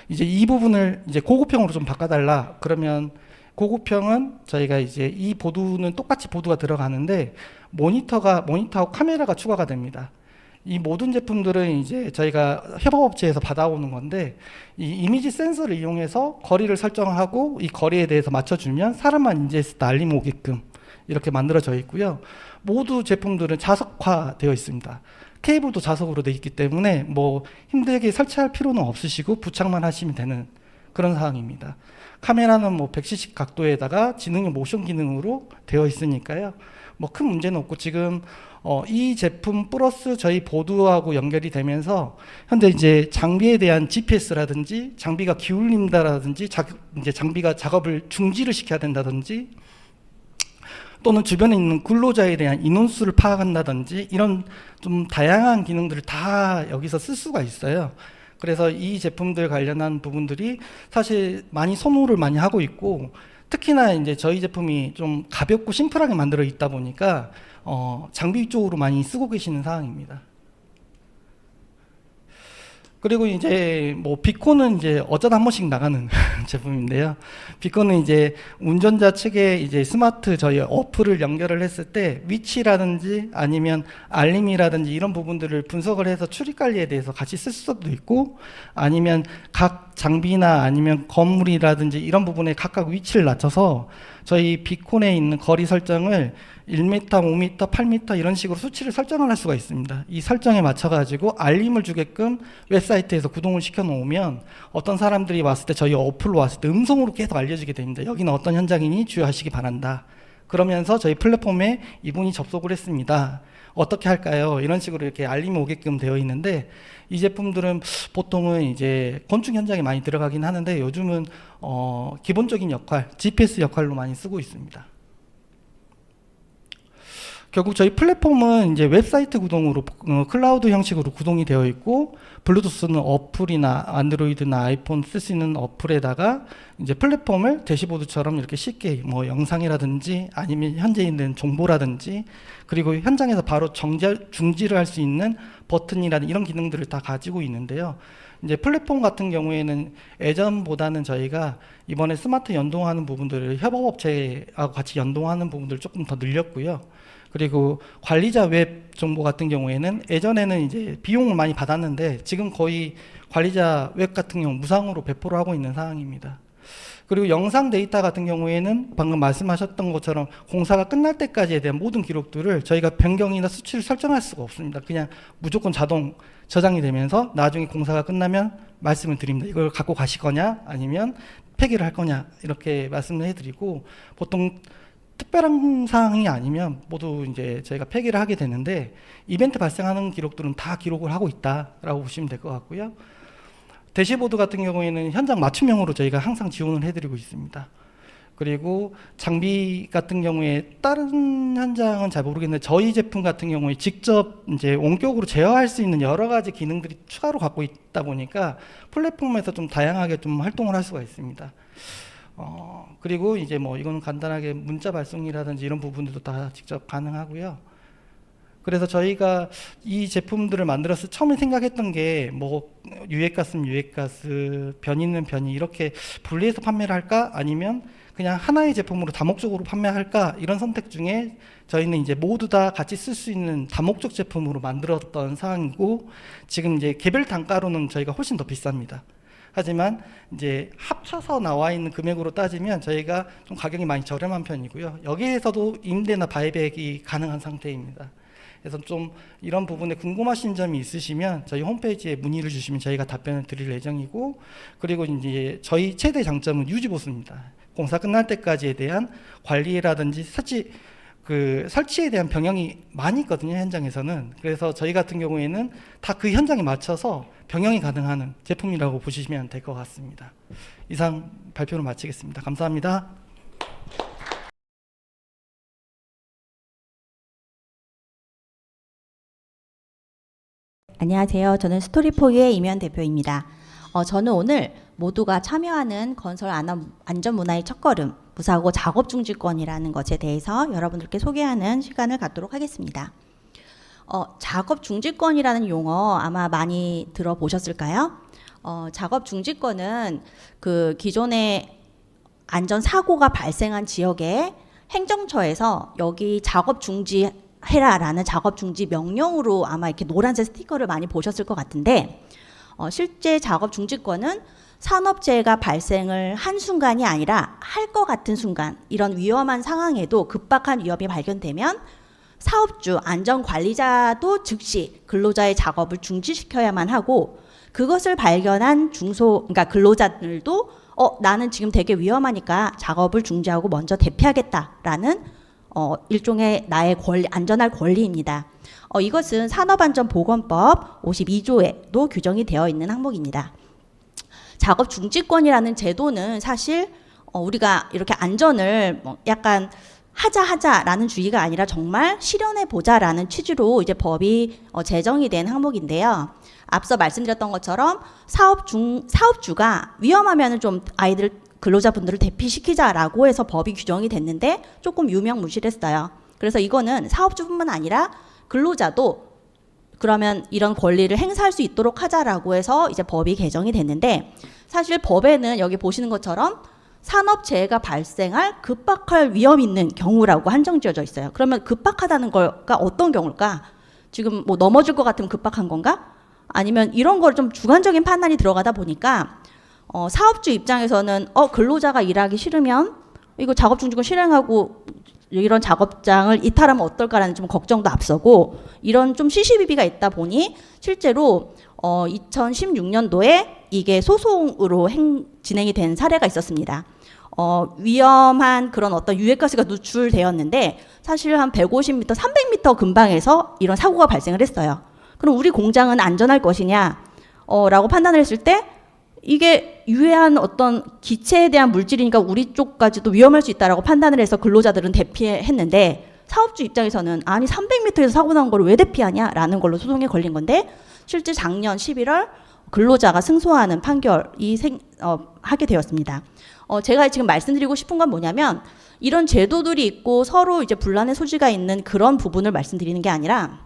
이제 이 부분을 이제 고급형으로 좀 바꿔달라 그러면 고급형은 저희가 이제 이 보드는 똑같이 보드가 들어가는데 모니터하고 카메라가 추가가 됩니다. 이 모든 제품들은 이제 저희가 협업업체에서 받아오는 건데 이 이미지 센서를 이용해서 거리를 설정하고 이 거리에 대해서 맞춰주면 사람만 인지했을 때 알림 오게끔 이렇게 만들어져 있고요. 모두 제품들은 자석화되어 있습니다. 케이블도 자석으로 되어 있기 때문에 뭐 힘들게 설치할 필요는 없으시고 부착만 하시면 되는 그런 사항입니다. 카메라는 뭐 170 각도에다가 지능형 모션 기능으로 되어 있으니까요. 뭐 큰 문제는 없고 지금 이 제품 플러스 저희 보드하고 연결이 되면서 현재 이제 장비에 대한 GPS라든지 장비가 기울린다라든지 이제 장비가 작업을 중지를 시켜야 된다든지 또는 주변에 있는 근로자에 대한 인원수를 파악한다든지 이런 좀 다양한 기능들을 다 여기서 쓸 수가 있어요. 그래서 이 제품들 관련한 부분들이 사실 많이 선호를 많이 하고 있고 특히나 이제 저희 제품이 좀 가볍고 심플하게 만들어 있다 보니까 장비 쪽으로 많이 쓰고 계시는 상황입니다. 그리고 이제 뭐 비콘은 이제 어쩌다 한 번씩 나가는 제품인데요. 비콘은 이제 운전자 측에 이제 스마트 저희 어플을 연결을 했을 때 위치라든지 아니면 알림이라든지 이런 부분들을 분석을 해서 출입 관리에 대해서 같이 쓸 수도 있고, 아니면 각 장비나 아니면 건물이라든지 이런 부분에 각각 위치를 낮춰서 저희 비콘에 있는 거리 설정을 1m, 5m, 8m 이런 식으로 수치를 설정을 할 수가 있습니다. 이 설정에 맞춰 가지고 알림을 주게끔 웹사이트에서 구동을 시켜 놓으면 어떤 사람들이 왔을 때 저희 어플로 왔을 때 음성으로 계속 알려지게 됩니다. 여기는 어떤 현장이니 주의하시기 바란다. 그러면서 저희 플랫폼에 이분이 접속을 했습니다. 어떻게 할까요? 이런 식으로 이렇게 알림이 오게끔 되어 있는데, 이 제품들은 보통은 이제 건축 현장에 많이 들어가긴 하는데 요즘은 기본적인 역할, GPS 역할로 많이 쓰고 있습니다. 결국 저희 플랫폼은 이제 웹사이트 구동으로 클라우드 형식으로 구동이 되어 있고, 블루투스는 어플이나 안드로이드나 아이폰 쓸 수 있는 어플에다가 이제 플랫폼을 대시보드처럼 이렇게 쉽게 뭐 영상이라든지 아니면 현재 있는 정보라든지, 그리고 현장에서 바로 중지를 할 수 있는 버튼이라든지 이런 기능들을 다 가지고 있는데요. 이제 플랫폼 같은 경우에는 예전보다는 저희가 이번에 스마트 연동하는 부분들을 협업업체하고 같이 연동하는 부분들을 조금 더 늘렸고요. 그리고 관리자 웹 정보 같은 경우에는 예전에는 이제 비용을 많이 받았는데 지금 거의 관리자 웹 같은 경우 무상으로 배포를 하고 있는 상황입니다. 그리고 영상 데이터 같은 경우에는 방금 말씀하셨던 것처럼 공사가 끝날 때까지에 대한 모든 기록들을 저희가 변경이나 수치를 설정할 수가 없습니다. 그냥 무조건 자동 저장이 되면서 나중에 공사가 끝나면 말씀을 드립니다. 이걸 갖고 가실 거냐 아니면 폐기를 할 거냐 이렇게 말씀을 해드리고, 보통 특별한 사항이 아니면 모두 이제 저희가 폐기를 하게 되는데, 이벤트 발생하는 기록들은 다 기록을 하고 있다라고 보시면 될 것 같고요. 대시보드 같은 경우에는 현장 맞춤형으로 저희가 항상 지원을 해드리고 있습니다. 그리고 장비 같은 경우에 다른 현장은 잘 모르겠는데 저희 제품 같은 경우에 직접 이제 원격으로 제어할 수 있는 여러 가지 기능들이 추가로 갖고 있다 보니까 플랫폼에서 좀 다양하게 좀 활동을 할 수가 있습니다. 그리고 이제 뭐 이거는 간단하게 문자 발송이라든지 이런 부분들도 다 직접 가능하고요. 그래서 저희가 이 제품들을 만들었을 때 처음에 생각했던 게 뭐 유액가스면 유액가스, 변이는 변이 이렇게 분리해서 판매를 할까 아니면 그냥 하나의 제품으로 다목적으로 판매할까, 이런 선택 중에 저희는 이제 모두 다 같이 쓸 수 있는 다목적 제품으로 만들었던 상황이고, 지금 이제 개별 단가로는 저희가 훨씬 더 비쌉니다. 하지만 이제 합쳐서 나와 있는 금액으로 따지면 저희가 좀 가격이 많이 저렴한 편이고요. 여기에서도 임대나 바이백이 가능한 상태입니다. 그래서 좀 이런 부분에 궁금하신 점이 있으시면 저희 홈페이지에 문의를 주시면 저희가 답변을 드릴 예정이고, 그리고 이제 저희 최대 장점은 유지보수입니다. 공사 끝날 때까지에 대한 관리라든지 설치에 대한 병영이 많이 있거든요, 현장에서는. 그래서 저희 같은 경우에는 다 그 현장에 맞춰서 병영이 가능한 제품이라고 보시면 될 것 같습니다. 이상 발표를 마치겠습니다. 감사합니다. 안녕하세요. 저는 스토리포유의 이면 대표입니다. 저는 오늘 모두가 참여하는 건설 안전 문화의 첫걸음, 무사고 작업 중지권이라는 것에 대해서 여러분들께 소개하는 시간을 갖도록 하겠습니다. 작업 중지권이라는 용어 아마 많이 들어보셨을까요? 작업 중지권은 그 기존에 안전 사고가 발생한 지역에 행정처에서 여기 작업 중지 해라라는 작업 중지 명령으로 아마 이렇게 노란색 스티커를 많이 보셨을 것 같은데, 실제 작업 중지권은 산업재해가 발생을 한 순간이 아니라 할 것 같은 순간, 이런 위험한 상황에도 급박한 위협이 발견되면 사업주, 안전관리자도 즉시 근로자의 작업을 중지시켜야만 하고, 그것을 발견한 그러니까 근로자들도 나는 지금 되게 위험하니까 작업을 중지하고 먼저 대피하겠다라는 일종의 나의 안전할 권리입니다. 이것은 산업안전보건법 52조에도 규정이 되어 있는 항목입니다. 작업 중지권이라는 제도는 사실 우리가 이렇게 안전을 약간 하자라는 주의가 아니라 정말 실현해 보자라는 취지로 이제 법이 제정이 된 항목인데요. 앞서 말씀드렸던 것처럼 사업주가 위험하면은 좀 아이들 근로자분들을 대피시키자라고 해서 법이 규정이 됐는데 조금 유명무실했어요. 그래서 이거는 사업주뿐만 아니라 근로자도 그러면 이런 권리를 행사할 수 있도록 하자라고 해서 이제 법이 개정이 됐는데, 사실 법에는 여기 보시는 것처럼 산업재해가 발생할 급박할 위험 있는 경우라고 한정지어져 있어요. 그러면 급박하다는 거가 어떤 경우일까? 지금 뭐 넘어질 것 같으면 급박한 건가? 아니면 이런 걸 좀 주관적인 판단이 들어가다 보니까 사업주 입장에서는 근로자가 일하기 싫으면 이거 작업중지권 실행하고 이런 작업장을 이탈하면 어떨까라는 좀 걱정도 앞서고, 이런 좀 시시비비가 있다 보니 실제로 2016년도에 이게 소송으로 진행이 된 사례가 있었습니다. 위험한 그런 어떤 유해가스가 누출되었는데 사실 한 150m, 300m 근방에서 이런 사고가 발생을 했어요. 그럼 우리 공장은 안전할 것이냐? 라고 판단을 했을 때 이게 유해한 어떤 기체에 대한 물질이니까 우리 쪽까지도 위험할 수 있다라고 판단을 해서 근로자들은 대피했는데, 사업주 입장에서는 아니 300m에서 사고 난 걸 왜 대피하냐라는 걸로 소송에 걸린 건데, 실제 작년 11월 근로자가 승소하는 판결이 하게 되었습니다. 제가 지금 말씀드리고 싶은 건 뭐냐면, 이런 제도들이 있고 서로 이제 분란의 소지가 있는 그런 부분을 말씀드리는 게 아니라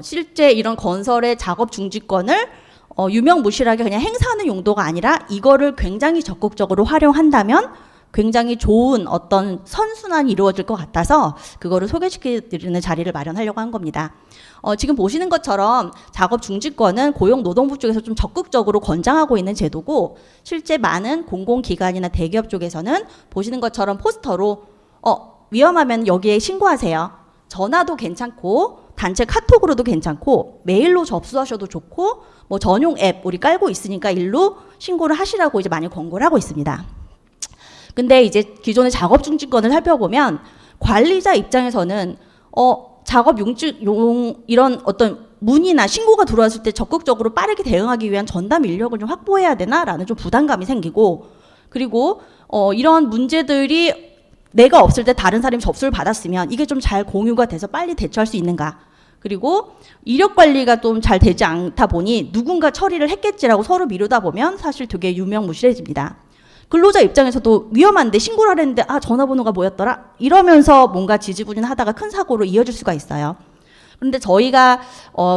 실제 이런 건설의 작업 중지권을 유명무실하게 그냥 행사하는 용도가 아니라 이거를 굉장히 적극적으로 활용한다면 굉장히 좋은 어떤 선순환이 이루어질 것 같아서 그거를 소개시켜드리는 자리를 마련하려고 한 겁니다. 지금 보시는 것처럼 작업 중지권은 고용노동부 쪽에서 좀 적극적으로 권장하고 있는 제도고, 실제 많은 공공기관이나 대기업 쪽에서는 보시는 것처럼 포스터로 위험하면 여기에 신고하세요. 전화도 괜찮고 단체 카톡으로도 괜찮고 메일로 접수하셔도 좋고 뭐 전용 앱 우리 깔고 있으니까 일로 신고를 하시라고 이제 많이 권고를 하고 있습니다. 근데 이제 기존의 작업 중지권을 살펴보면 관리자 입장에서는 작업 이런 어떤 문의나 신고가 들어왔을 때 적극적으로 빠르게 대응하기 위한 전담 인력을 좀 확보해야 되나라는 좀 부담감이 생기고, 그리고 이런 문제들이 내가 없을 때 다른 사람이 접수를 받았으면 이게 좀 잘 공유가 돼서 빨리 대처할 수 있는가, 그리고 이력 관리가 좀 잘 되지 않다 보니 누군가 처리를 했겠지라고 서로 미루다 보면 사실 되게 유명무실해집니다. 근로자 입장에서도 위험한데 신고를 하려는데 전화번호가 뭐였더라? 이러면서 뭔가 지지부진하다가 큰 사고로 이어질 수가 있어요. 그런데 저희가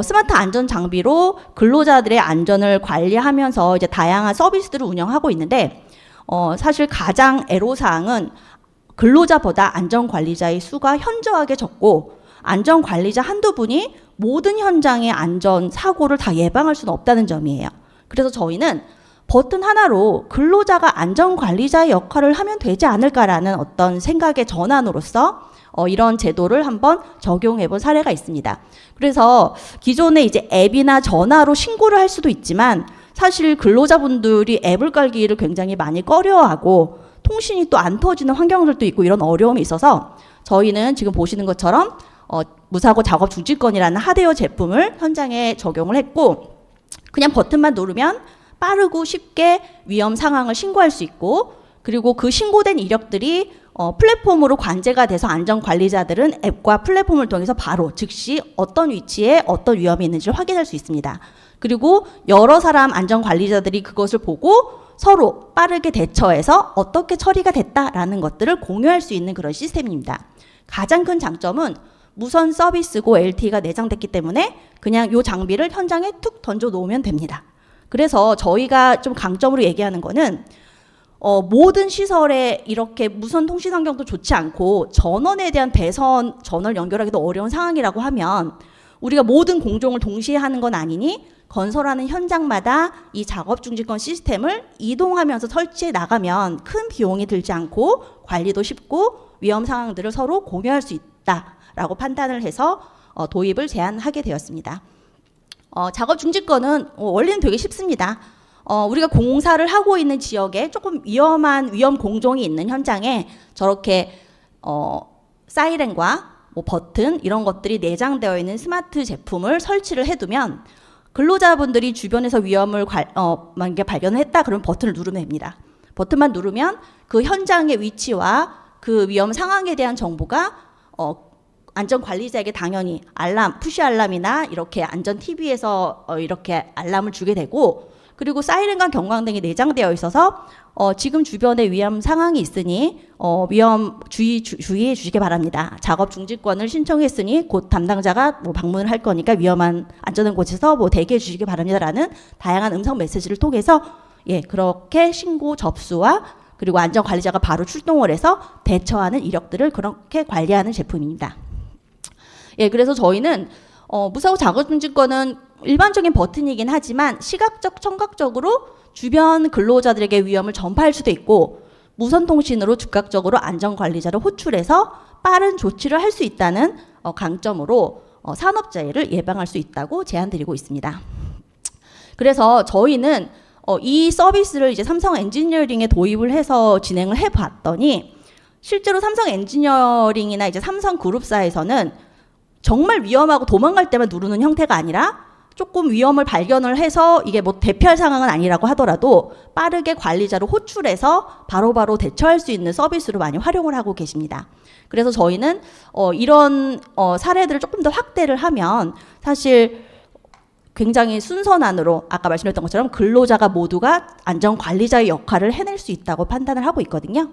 스마트 안전 장비로 근로자들의 안전을 관리하면서 이제 다양한 서비스들을 운영하고 있는데, 사실 가장 애로사항은 근로자보다 안전관리자의 수가 현저하게 적고, 안전관리자 한두 분이 모든 현장의 안전 사고를 다 예방할 수는 없다는 점이에요. 그래서 저희는 버튼 하나로 근로자가 안전관리자의 역할을 하면 되지 않을까라는 어떤 생각의 전환으로서 이런 제도를 한번 적용해 본 사례가 있습니다. 그래서 기존에 이제 앱이나 전화로 신고를 할 수도 있지만 사실 근로자분들이 앱을 깔기를 굉장히 많이 꺼려하고 통신이 또 안 터지는 환경들도 있고 이런 어려움이 있어서 저희는 지금 보시는 것처럼 무사고 작업 중지권이라는 하드웨어 제품을 현장에 적용을 했고, 그냥 버튼만 누르면 빠르고 쉽게 위험 상황을 신고할 수 있고, 그리고 그 신고된 이력들이 플랫폼으로 관제가 돼서 안전관리자들은 앱과 플랫폼을 통해서 바로 즉시 어떤 위치에 어떤 위험이 있는지를 확인할 수 있습니다. 그리고 여러 사람 안전관리자들이 그것을 보고 서로 빠르게 대처해서 어떻게 처리가 됐다라는 것들을 공유할 수 있는 그런 시스템입니다. 가장 큰 장점은 무선 서비스고 LTE가 내장됐기 때문에 그냥 이 장비를 현장에 툭 던져 놓으면 됩니다. 그래서 저희가 좀 강점으로 얘기하는 거는 모든 시설에 이렇게 무선 통신 환경도 좋지 않고 전원에 대한 배선, 전원을 연결하기도 어려운 상황이라고 하면 우리가 모든 공종을 동시에 하는 건 아니니 건설하는 현장마다 이 작업 중지권 시스템을 이동하면서 설치해 나가면 큰 비용이 들지 않고 관리도 쉽고 위험 상황들을 서로 공유할 수 있다라고 판단을 해서 도입을 제안하게 되었습니다. 작업 중지권은 원리는 되게 쉽습니다. 우리가 공사를 하고 있는 지역에 조금 위험한 위험 공종이 있는 현장에 저렇게 사이렌과 뭐 버튼 이런 것들이 내장되어 있는 스마트 제품을 설치를 해두면 근로자분들이 주변에서 위험을 만약에 발견을 했다 그러면 버튼을 누르면 됩니다. 버튼만 누르면 그 현장의 위치와 그 위험 상황에 대한 정보가 안전관리자에게 당연히 알람, 푸시 알람이나 이렇게 안전 TV에서 이렇게 알람을 주게 되고, 그리고 사이렌과 경광등이 내장되어 있어서 지금 주변에 위험 상황이 있으니 위험 주의해 주시기 바랍니다. 작업 중지권을 신청했으니 곧 담당자가 뭐 방문을 할 거니까 위험한 안전한 곳에서 뭐 대기해 주시기 바랍니다라는 다양한 음성 메시지를 통해서 예, 그렇게 신고 접수와 그리고 안전관리자가 바로 출동을 해서 대처하는 이력들을 그렇게 관리하는 제품입니다. 예, 그래서 저희는 무사고 작업중지권은 일반적인 버튼이긴 하지만 시각적, 청각적으로 주변 근로자들에게 위험을 전파할 수도 있고 무선통신으로 즉각적으로 안전관리자를 호출해서 빠른 조치를 할 수 있다는 강점으로 산업재해를 예방할 수 있다고 제안드리고 있습니다. 그래서 저희는 이 서비스를 이제 삼성 엔지니어링에 도입을 해서 진행을 해봤더니 실제로 삼성 엔지니어링이나 이제 삼성 그룹사에서는 정말 위험하고 도망갈 때만 누르는 형태가 아니라 조금 위험을 발견을 해서 이게 뭐 대피할 상황은 아니라고 하더라도 빠르게 관리자를 호출해서 바로바로 대처할 수 있는 서비스로 많이 활용을 하고 계십니다. 그래서 저희는 이런 사례들을 조금 더 확대를 하면 사실 굉장히 순선안으로 아까 말씀드렸던 것처럼 근로자가 모두가 안전관리자의 역할을 해낼 수 있다고 판단을 하고 있거든요.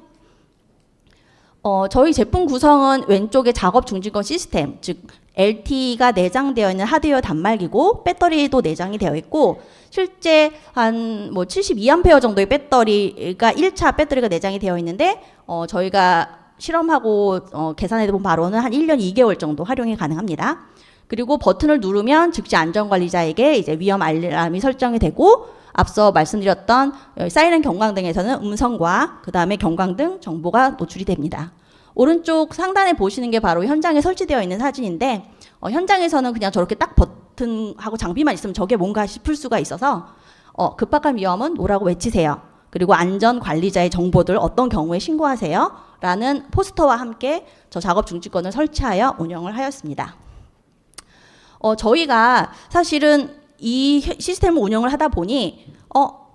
저희 제품 구성은 왼쪽에 작업 중지권 시스템, 즉 LTE가 내장되어 있는 하드웨어 단말기고 배터리도 내장이 되어 있고 실제 한 뭐 72A 정도의 배터리가 1차 배터리가 내장이 되어 있는데 저희가 실험하고 계산해 본 바로는 한 1년 2개월 정도 활용이 가능합니다. 그리고 버튼을 누르면 즉시 안전관리자에게 이제 위험 알람이 설정이 되고 앞서 말씀드렸던 사이렌 경광등에서는 음성과 그 다음에 경광등 정보가 노출이 됩니다. 오른쪽 상단에 보시는 게 바로 현장에 설치되어 있는 사진인데 현장에서는 그냥 저렇게 딱 버튼하고 장비만 있으면 저게 뭔가 싶을 수가 있어서 급박한 위험은 뭐라고 외치세요. 그리고 안전관리자의 정보들 어떤 경우에 신고하세요. 라는 포스터와 함께 저 작업 중지권을 설치하여 운영을 하였습니다. 저희가 사실은 이 시스템을 운영을 하다 보니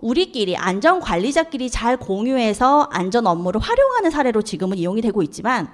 우리끼리 안전관리자끼리 잘 공유해서 안전 업무를 활용하는 사례로 지금은 이용이 되고 있지만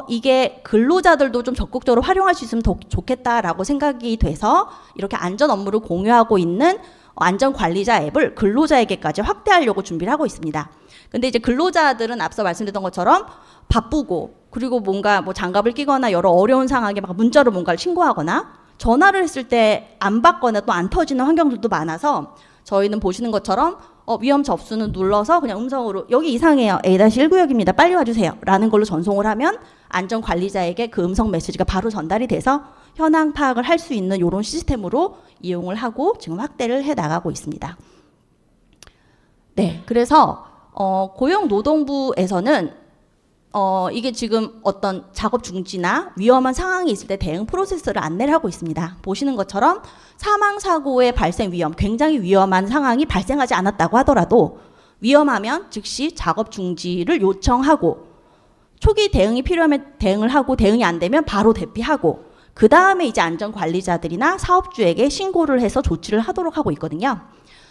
이게 근로자들도 좀 적극적으로 활용할 수 있으면 더 좋겠다라고 생각이 돼서 이렇게 안전 업무를 공유하고 있는 안전관리자 앱을 근로자에게까지 확대하려고 준비를 하고 있습니다. 근데 이제 근로자들은 앞서 말씀드렸던 것처럼 바쁘고 그리고 뭔가 뭐 장갑을 끼거나 여러 어려운 상황에 막 문자로 뭔가를 신고하거나 전화를 했을 때 안 받거나 또 안 터지는 환경들도 많아서 저희는 보시는 것처럼 위험 접수는 눌러서 그냥 음성으로 여기 이상해요. A-1구역입니다. 빨리 와주세요. 라는 걸로 전송을 하면 안전관리자에게 그 음성 메시지가 바로 전달이 돼서 현황 파악을 할 수 있는 이런 시스템으로 이용을 하고 지금 확대를 해 나가고 있습니다. 네, 그래서 고용노동부에서는 이게 지금 어떤 작업 중지나 위험한 상황이 있을 때 대응 프로세스를 안내를 하고 있습니다. 보시는 것처럼 사망사고의 발생 위험, 굉장히 위험한 상황이 발생하지 않았다고 하더라도 위험하면 즉시 작업 중지를 요청하고 초기 대응이 필요하면 대응을 하고 대응이 안 되면 바로 대피하고 그 다음에 이제 안전관리자들이나 사업주에게 신고를 해서 조치를 하도록 하고 있거든요.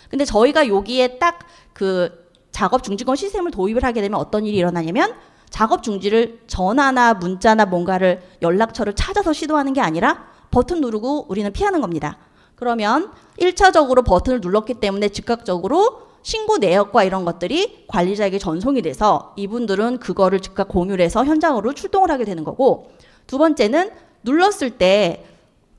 근데 저희가 여기에 딱 그 작업 중지권 시스템을 도입을 하게 되면 어떤 일이 일어나냐면 작업 중지를 전화나 문자나 뭔가를 연락처를 찾아서 시도하는 게 아니라 버튼 누르고 우리는 피하는 겁니다. 그러면 1차적으로 버튼을 눌렀기 때문에 즉각적으로 신고 내역과 이런 것들이 관리자에게 전송이 돼서 이분들은 그거를 즉각 공유를 해서 현장으로 출동을 하게 되는 거고 두 번째는 눌렀을 때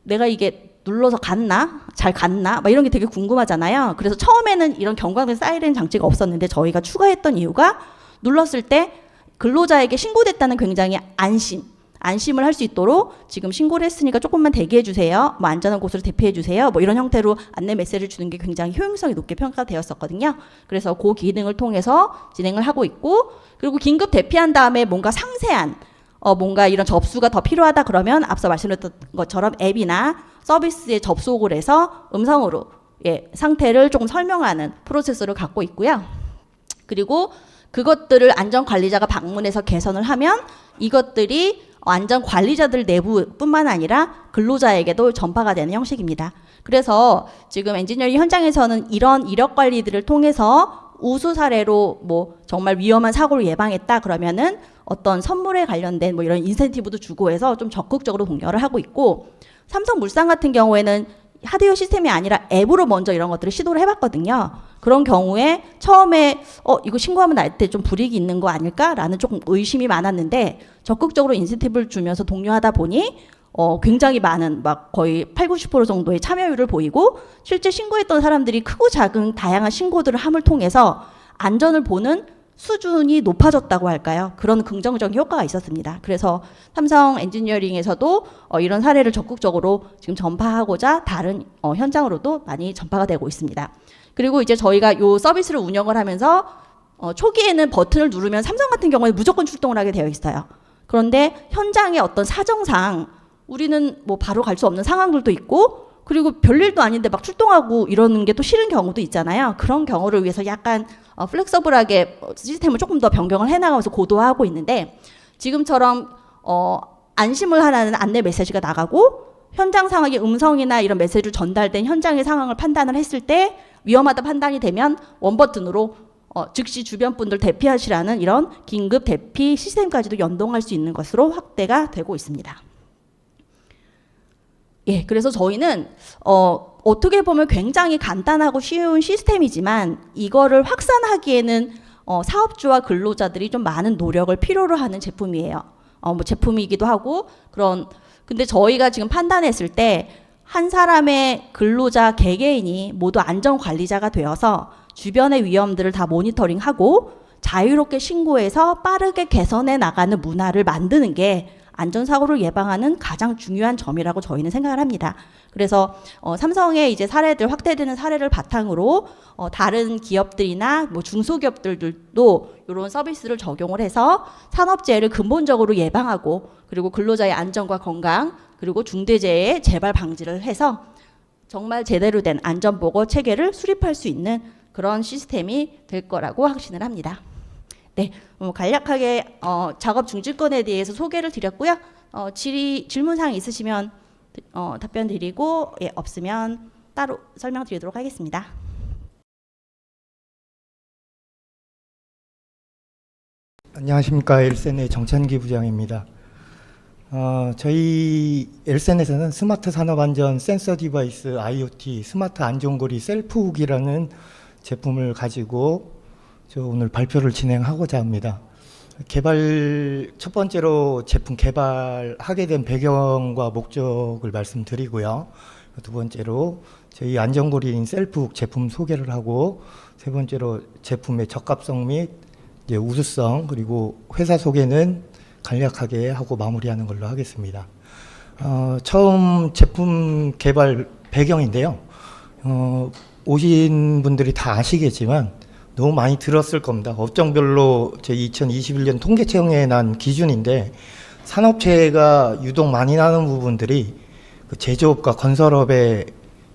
내가 이게 눌러서 갔나? 잘 갔나? 막 이런 게 되게 궁금하잖아요. 그래서 처음에는 이런 경광등 사이렌 장치가 없었는데 저희가 추가했던 이유가 눌렀을 때 근로자에게 신고됐다는 굉장히 안심을 할 수 있도록 지금 신고를 했으니까 조금만 대기해 주세요. 뭐 안전한 곳으로 대피해 주세요. 뭐 이런 형태로 안내 메시지를 주는 게 굉장히 효용성이 높게 평가되었었거든요. 그래서 그 기능을 통해서 진행을 하고 있고 그리고 긴급 대피한 다음에 뭔가 상세한 뭔가 이런 접수가 더 필요하다 그러면 앞서 말씀드렸던 것처럼 앱이나 서비스에 접속을 해서 음성으로 상태를 조금 설명하는 프로세스를 갖고 있고요. 그리고 그것들을 안전관리자가 방문해서 개선을 하면 이것들이 안전관리자들 내부뿐만 아니라 근로자에게도 전파가 되는 형식입니다. 그래서 지금 엔지니어링 현장에서는 이런 이력 관리들을 통해서 우수 사례로 뭐 정말 위험한 사고를 예방했다 그러면은 어떤 선물에 관련된 뭐 이런 인센티브도 주고 해서 좀 적극적으로 독려를 하고 있고 삼성물산 같은 경우에는 하드웨어 시스템이 아니라 앱으로 먼저 이런 것들을 시도를 해봤거든요. 그런 경우에 처음에 이거 신고하면 날 때 좀 불이익이 있는 거 아닐까라는 조금 의심이 많았는데 적극적으로 인센티브를 주면서 독려하다 보니 굉장히 많은 막 거의 80-90% 정도의 참여율을 보이고 실제 신고했던 사람들이 크고 작은 다양한 신고들을 함을 통해서 안전을 보는 수준이 높아졌다고 할까요? 그런 긍정적인 효과가 있었습니다. 그래서 삼성 엔지니어링에서도 이런 사례를 적극적으로 지금 전파하고자 다른 현장으로도 많이 전파가 되고 있습니다. 그리고 이제 저희가 이 서비스를 운영을 하면서 초기에는 버튼을 누르면 삼성 같은 경우에 무조건 출동을 하게 되어 있어요. 그런데 현장의 어떤 사정상 우리는 뭐 바로 갈 수 없는 상황들도 있고 그리고 별일도 아닌데 막 출동하고 이러는 게 또 싫은 경우도 있잖아요. 그런 경우를 위해서 약간 플렉서블하게 시스템을 조금 더 변경을 해나가면서 고도화하고 있는데 지금처럼 안심을 하라는 안내 메시지가 나가고 현장 상황의 음성이나 이런 메시지로 전달된 현장의 상황을 판단을 했을 때 위험하다 판단이 되면 원버튼으로 즉시 주변 분들 대피하시라는 이런 긴급 대피 시스템까지도 연동할 수 있는 것으로 확대가 되고 있습니다. 예, 그래서 저희는 어떻게 보면 굉장히 간단하고 쉬운 시스템이지만 이거를 확산하기에는 사업주와 근로자들이 좀 많은 노력을 필요로 하는 제품이에요. 뭐 제품이기도 하고 근데 저희가 지금 판단했을 때 한 사람의 근로자 개개인이 모두 안전관리자가 되어서 주변의 위험들을 다 모니터링하고 자유롭게 신고해서 빠르게 개선해 나가는 문화를 만드는 게 안전사고를 예방하는 가장 중요한 점이라고 저희는 생각을 합니다. 그래서 삼성의 이제 사례들 확대되는 사례를 바탕으로 다른 기업들이나 뭐 중소기업들도 이런 서비스를 적용을 해서 산업재해를 근본적으로 예방하고 그리고 근로자의 안전과 건강 그리고 중대재해 재발 방지를 해서 정말 제대로 된 안전보고 체계를 수립할 수 있는 그런 시스템이 될 거라고 확신을 합니다. 네, 간략하게 작업 중지권에 대해서 소개를 드렸고요. 질문사항 있으시면 답변 드리고 없으면 따로 설명드리도록 하겠습니다. 안녕하십니까. 엘센의 정찬기 부장입니다. 저희 엘센에서는 스마트 산업안전 센서 디바이스 IoT 스마트 안전고리 셀프훅이라는 제품을 가지고 오늘 발표를 진행하고자 합니다. 첫 번째로 제품 개발하게 된 배경과 목적을 말씀드리고요. 두 번째로 저희 안전고리인 셀프훅 제품 소개를 하고 세 번째로 제품의 적합성 및 이제 우수성 그리고 회사 소개는 간략하게 하고 마무리하는 걸로 하겠습니다. 처음 제품 개발 배경인데요. 오신 분들이 다 아시겠지만 너무 많이 들었을 겁니다. 업종별로 제 2021년 통계청에 난 기준인데 산업재해가 유독 많이 나는 부분들이 제조업과 건설업에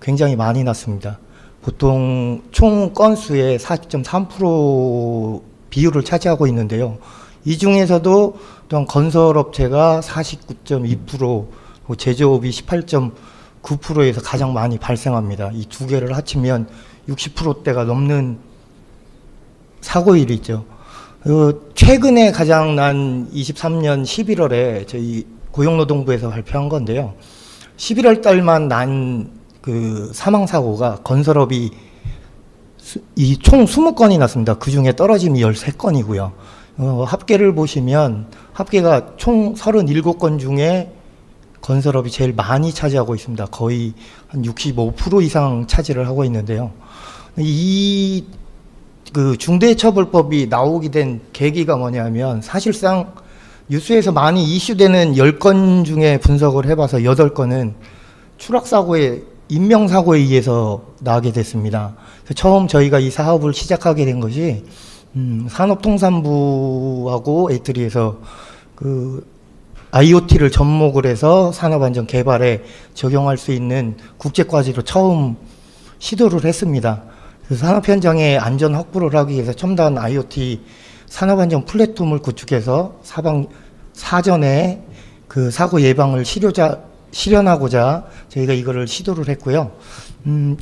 굉장히 많이 났습니다. 보통 총 건수의 40.3% 비율을 차지하고 있는데요. 이 중에서도 또한 건설업체가 49.2%, 제조업이 18.9%에서 가장 많이 발생합니다. 이 두 개를 합치면 60%대가 넘는 사고율이죠. 최근에 가장 난 23년 11월에 저희 고용노동부에서 발표한 건데요. 11월 달만 난 그 사망사고가 건설업이 총 20건이 났습니다. 그 중에 떨어짐이 13건이고요. 합계를 보시면 합계가 총 37건 중에 건설업이 제일 많이 차지하고 있습니다. 거의 한 65% 이상 차지를 하고 있는데요. 그 중대처벌법이 나오게 된 계기가 뭐냐면 사실상 뉴스에서 많이 이슈되는 10건 중에 분석을 해봐서 8건은 추락사고에 인명사고에 의해서 나게 됐습니다. 처음 저희가 이 사업을 시작하게 된 것이 산업통상부하고 애트리에서 그 IoT를 접목을 해서 산업안전 개발에 적용할 수 있는 국제과제로 처음 시도를 했습니다. 그래서 산업 현장의 안전 확보를 하기 위해서 첨단 IoT 산업안전 플랫폼을 구축해서 사전에 그 사고 예방을 실현하고자 저희가 이거를 시도를 했고요.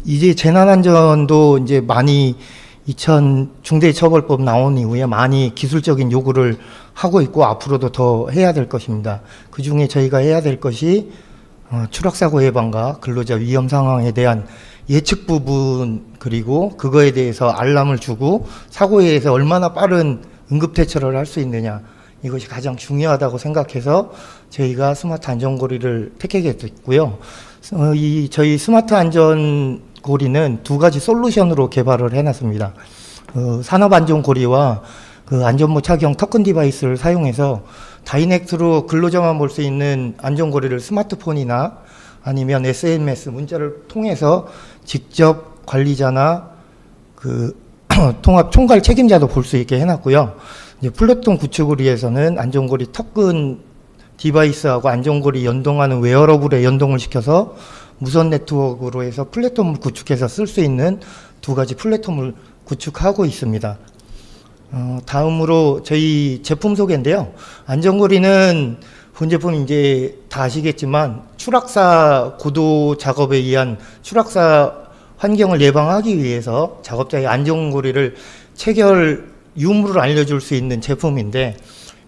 이제 재난안전도 이제 많이 중대처벌법 나온 이후에 많이 기술적인 요구를 하고 있고 앞으로도 더 해야 될 것입니다. 그 중에 저희가 해야 될 것이 추락사고 예방과 근로자 위험 상황에 대한 예측 부분, 그리고 그거에 대해서 알람을 주고 사고에 대해서 얼마나 빠른 응급 대처를 할 수 있느냐, 이것이 가장 중요하다고 생각해서 저희가 스마트 안전고리를 택하게 됐고요. 저희 스마트 안전고리는 두 가지 솔루션으로 개발을 해놨습니다. 산업안전고리와 그 안전모 착용 토큰 디바이스를 사용해서 다이렉트로 근로자만 볼 수 있는 안전고리를 스마트폰이나 아니면 SMS 문자를 통해서 직접 관리자나 그 통합 총괄 책임자도 볼 수 있게 해놨고요. 이제 플랫폼 구축을 위해서는 안전고리 토큰 디바이스하고 안전고리 연동하는 웨어러블에 연동을 시켜서 무선 네트워크로 해서 플랫폼을 구축해서 쓸 수 있는 두 가지 플랫폼을 구축하고 있습니다. 다음으로 저희 제품 소개인데요. 안전고리는 본 제품 이제 다 아시겠지만 추락사 고도 작업에 의한 추락사 환경을 예방하기 위해서 작업자의 안전고리를 체결 유무를 알려줄 수 있는 제품인데,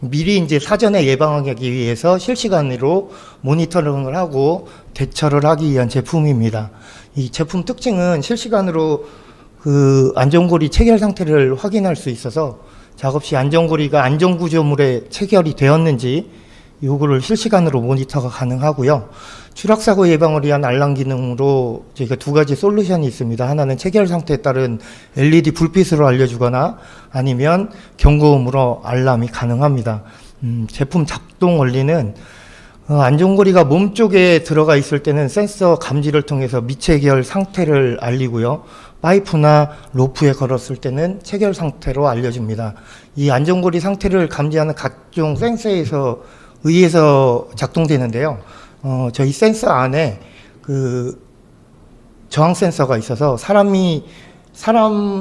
미리 이제 사전에 예방하기 위해서 실시간으로 모니터링을 하고 대처를 하기 위한 제품입니다. 이 제품 특징은 실시간으로 그 안전고리 체결 상태를 확인할 수 있어서 작업 시 안전고리가 안전구조물에 체결이 되었는지 요거를 실시간으로 모니터가 가능하고요. 추락사고 예방을 위한 알람 기능으로 저희가 두 가지 솔루션이 있습니다. 하나는 체결 상태에 따른 LED 불빛으로 알려주거나 아니면 경고음으로 알람이 가능합니다. 제품 작동 원리는 안전고리가 몸 쪽에 들어가 있을 때는 센서 감지를 통해서 미체결 상태를 알리고요. 파이프나 로프에 걸었을 때는 체결 상태로 알려줍니다. 이 안전고리 상태를 감지하는 각종 센서에서 의해서 작동되는데요. 저희 센서 안에 그 저항 센서가 있어서 사람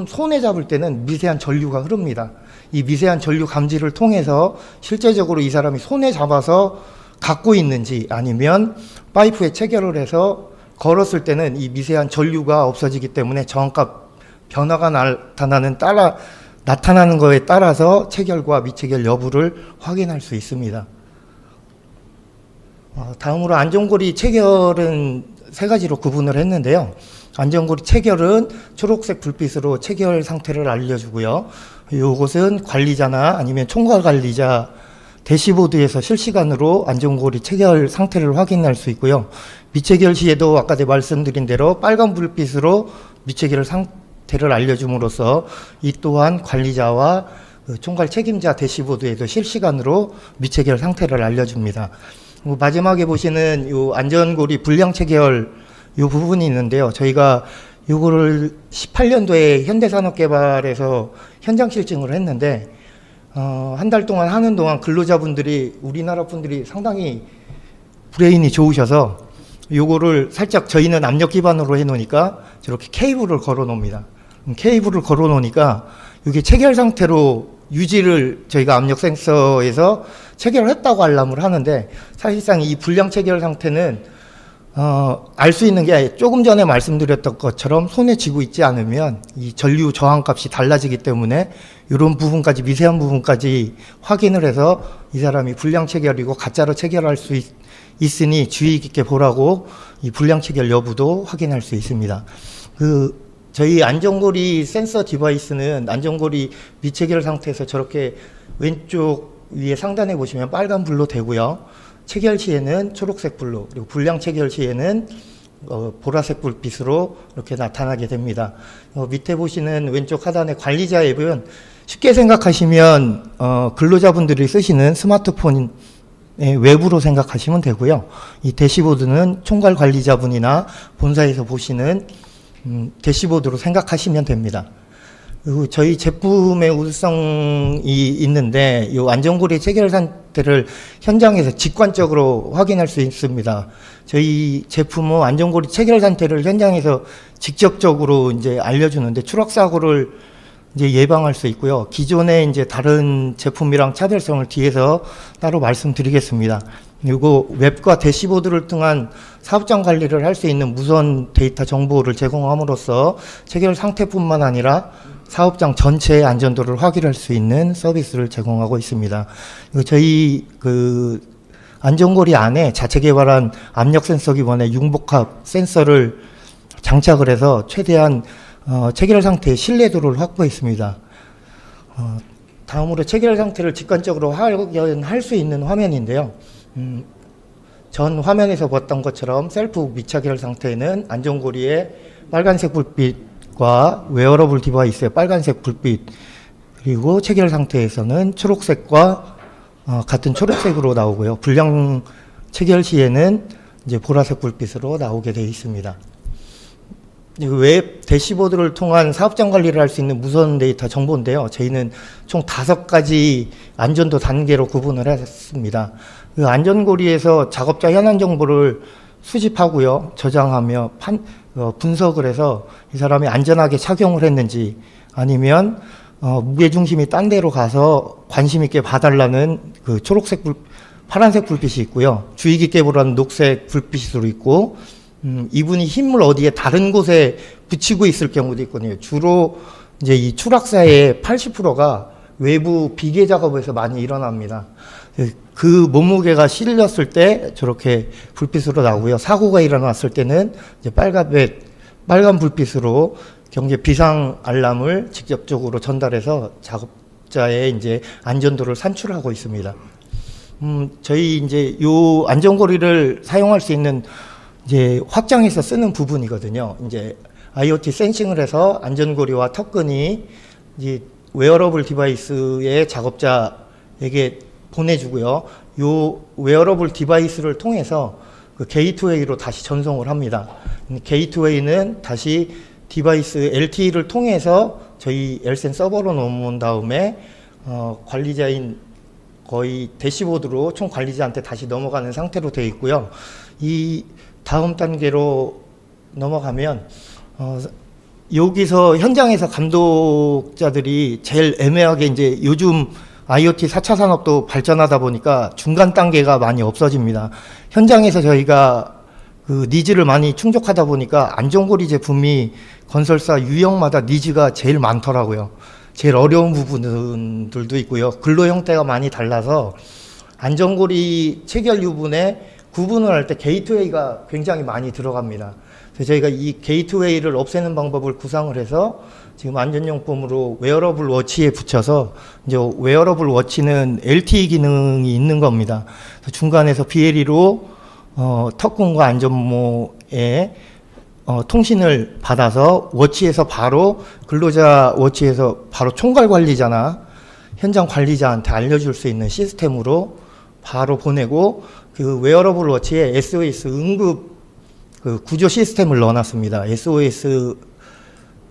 손에 잡을 때는 미세한 전류가 흐릅니다. 이 미세한 전류 감지를 통해서 실제적으로 이 사람이 손에 잡아서 갖고 있는지 아니면 파이프에 체결을 해서 걸었을 때는 이 미세한 전류가 없어지기 때문에 저항값 변화가 나타나는 거에 따라서 체결과 미체결 여부를 확인할 수 있습니다. 다음으로 안전고리 체결은 세 가지로 구분을 했는데요. 안전고리 체결은 초록색 불빛으로 체결 상태를 알려주고요. 이것은 관리자나 아니면 총괄 관리자 대시보드에서 실시간으로 안전고리 체결 상태를 확인할 수 있고요. 미체결 시에도 아까 말씀드린 대로 빨간 불빛으로 미체결 상태를 알려줌으로써 이 또한 관리자와 총괄 책임자 대시보드에도 실시간으로 미체결 상태를 알려줍니다. 마지막에 보시는 이 안전고리 불량 체결 이 부분이 있는데요. 저희가 요거를 18년도에 현대산업개발에서 현장 실증을 했는데 한 달 동안 하는 동안 근로자분들이 우리나라 분들이 상당히 브레인이 좋으셔서 요거를 살짝 저희는 압력 기반으로 해놓으니까 저렇게 케이블을 걸어 놓습니다. 케이블을 걸어 놓으니까 이게 체결 상태로 유지를 저희가 압력 센서에서 체결을 했다고 알람을 하는데, 사실상 이 불량 체결 상태는 알 수 있는 게 조금 전에 말씀드렸던 것처럼 손에 쥐고 있지 않으면 이 전류 저항 값이 달라지기 때문에 이런 부분까지 미세한 부분까지 확인을 해서 이 사람이 불량 체결이고 가짜로 체결할 수 있으니 주의 깊게 보라고 이 불량 체결 여부도 확인할 수 있습니다. 저희 안전고리 센서 디바이스는 안전고리 미체결 상태에서 저렇게 왼쪽 위에 상단에 보시면 빨간 불로 되고요. 체결 시에는 초록색 불로, 그리고 불량 체결 시에는 보라색 불빛으로 이렇게 나타나게 됩니다. 밑에 보시는 왼쪽 하단의 관리자 앱은 쉽게 생각하시면 근로자분들이 쓰시는 스마트폰 외부로 생각하시면 되고요. 이 대시보드는 총괄 관리자분이나 본사에서 보시는 대시보드로 생각하시면 됩니다. 그리고 저희 제품의 우수성이 있는데 이 안전고리 체결 상태를 현장에서 직관적으로 확인할 수 있습니다. 저희 제품은 안전고리 체결 상태를 현장에서 직접적으로 이제 알려주는데 추락 사고를 이제 예방할 수 있고요. 기존의 이제 다른 제품이랑 차별성을 뒤에서 따로 말씀드리겠습니다. 그리고 웹과 대시보드를 통한 사업장 관리를 할 수 있는 무선 데이터 정보를 제공함으로써 체결 상태뿐만 아니라 사업장 전체의 안전도를 확인할 수 있는 서비스를 제공하고 있습니다. 저희 안전고리 안에 자체 개발한 압력 센서 기반의 융복합 센서를 장착을 해서 최대한 체결 상태의 신뢰도를 확보했습니다. 다음으로 체결 상태를 직관적으로 확인할 수 있는 화면인데요. 전 화면에서 봤던 것처럼 셀프 미체결 상태에는 안전고리에 빨간색 불빛과 웨어러블 디바이스의 빨간색 불빛, 그리고 체결 상태에서는 초록색과 같은 초록색으로 나오고요. 불량 체결 시에는 이제 보라색 불빛으로 나오게 되어 있습니다. 웹 대시보드를 통한 사업장 관리를 할 수 있는 무선 데이터 정보인데요. 저희는 총 5가지 안전도 단계로 구분을 했습니다. 그 안전고리에서 작업자 현안 정보를 수집하고요, 저장하며 분석을 해서 이 사람이 안전하게 착용을 했는지, 아니면 무게중심이 딴 데로 가서 관심 있게 봐달라는 그 파란색 불빛이 있고요. 주의 깊게 보라는 녹색 불빛으로 있고, 이분이 힘을 어디에 다른 곳에 붙이고 있을 경우도 있거든요. 주로 이제 이 추락사의 80%가 외부 비계 작업에서 많이 일어납니다. 그 몸무게가 실렸을 때 저렇게 불빛으로 나오고요. 사고가 일어났을 때는 이제 빨간 불빛으로 경계 비상 알람을 직접적으로 전달해서 작업자의 이제 안전도를 산출하고 있습니다. 저희 이제 요 안전고리를 사용할 수 있는 이제 확장해서 쓰는 부분이거든요. 이제 IoT 센싱을 해서 안전고리와 턱끈이 이제 웨어러블 디바이스의 작업자에게 보내주고요. 요 웨어러블 디바이스를 통해서 그 게이트웨이로 다시 전송을 합니다. 게이트웨이는 다시 디바이스 LTE를 통해서 저희 엘센 서버로 넘어온 다음에 관리자인 거의 대시보드로 총 관리자한테 다시 넘어가는 상태로 되어 있고요. 이 다음 단계로 넘어가면 여기서 현장에서 감독자들이 제일 애매하게 이제 요즘 IoT 4차 산업도 발전하다 보니까 중간 단계가 많이 없어집니다. 현장에서 저희가 그 니즈를 많이 충족하다 보니까 안전고리 제품이 건설사 유형마다 니즈가 제일 많더라고요. 제일 어려운 부분들도 있고요. 근로 형태가 많이 달라서 안전고리 체결 유분에 구분을 할 때 게이트웨이가 굉장히 많이 들어갑니다. 그래서 저희가 이 게이트웨이를 없애는 방법을 구상을 해서 지금 안전용품으로 웨어러블 워치에 붙여서 이제 웨어러블 워치는 LTE 기능이 있는 겁니다. 그래서 중간에서 BLE로 턱끈과 안전모에 통신을 받아서 워치에서 바로 근로자 워치에서 바로 총괄 관리자나 현장 관리자한테 알려줄 수 있는 시스템으로 바로 보내고, 그 웨어러블 워치에 SOS 응급 그 구조 시스템을 넣어놨습니다. SOS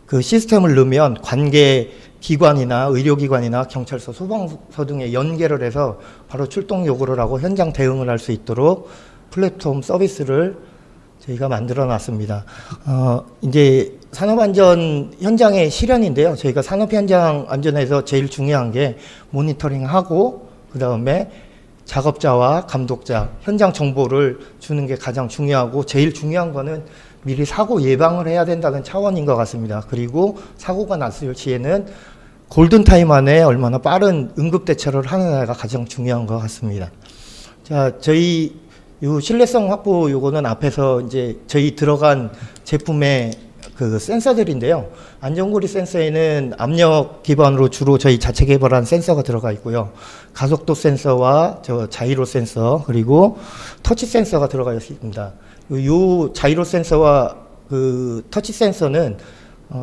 그 시스템을 넣으면 관계 기관이나 의료기관이나 경찰서, 소방서 등에 연계를 해서 바로 출동 요구를 하고 현장 대응을 할 수 있도록 플랫폼 서비스를 저희가 만들어 놨습니다. 이제 산업안전 현장의 실현인데요. 저희가 산업 현장 안전에서 제일 중요한 게 모니터링하고, 그 다음에 작업자와 감독자, 현장 정보를 주는 게 가장 중요하고, 제일 중요한 거는 미리 사고 예방을 해야 된다는 차원인 것 같습니다. 그리고 사고가 났을 시에는 골든타임 안에 얼마나 빠른 응급 대처를 하느냐가 가장 중요한 것 같습니다. 자, 저희 요 신뢰성 확보 요거는 앞에서 이제 저희 들어간 제품의 그 센서들인데요. 안전고리 센서에는 압력 기반으로 주로 저희 자체 개발한 센서가 들어가 있고요. 가속도 센서와 자이로 센서, 그리고 터치 센서가 들어가 있습니다. 요 자이로 센서와 그 터치 센서는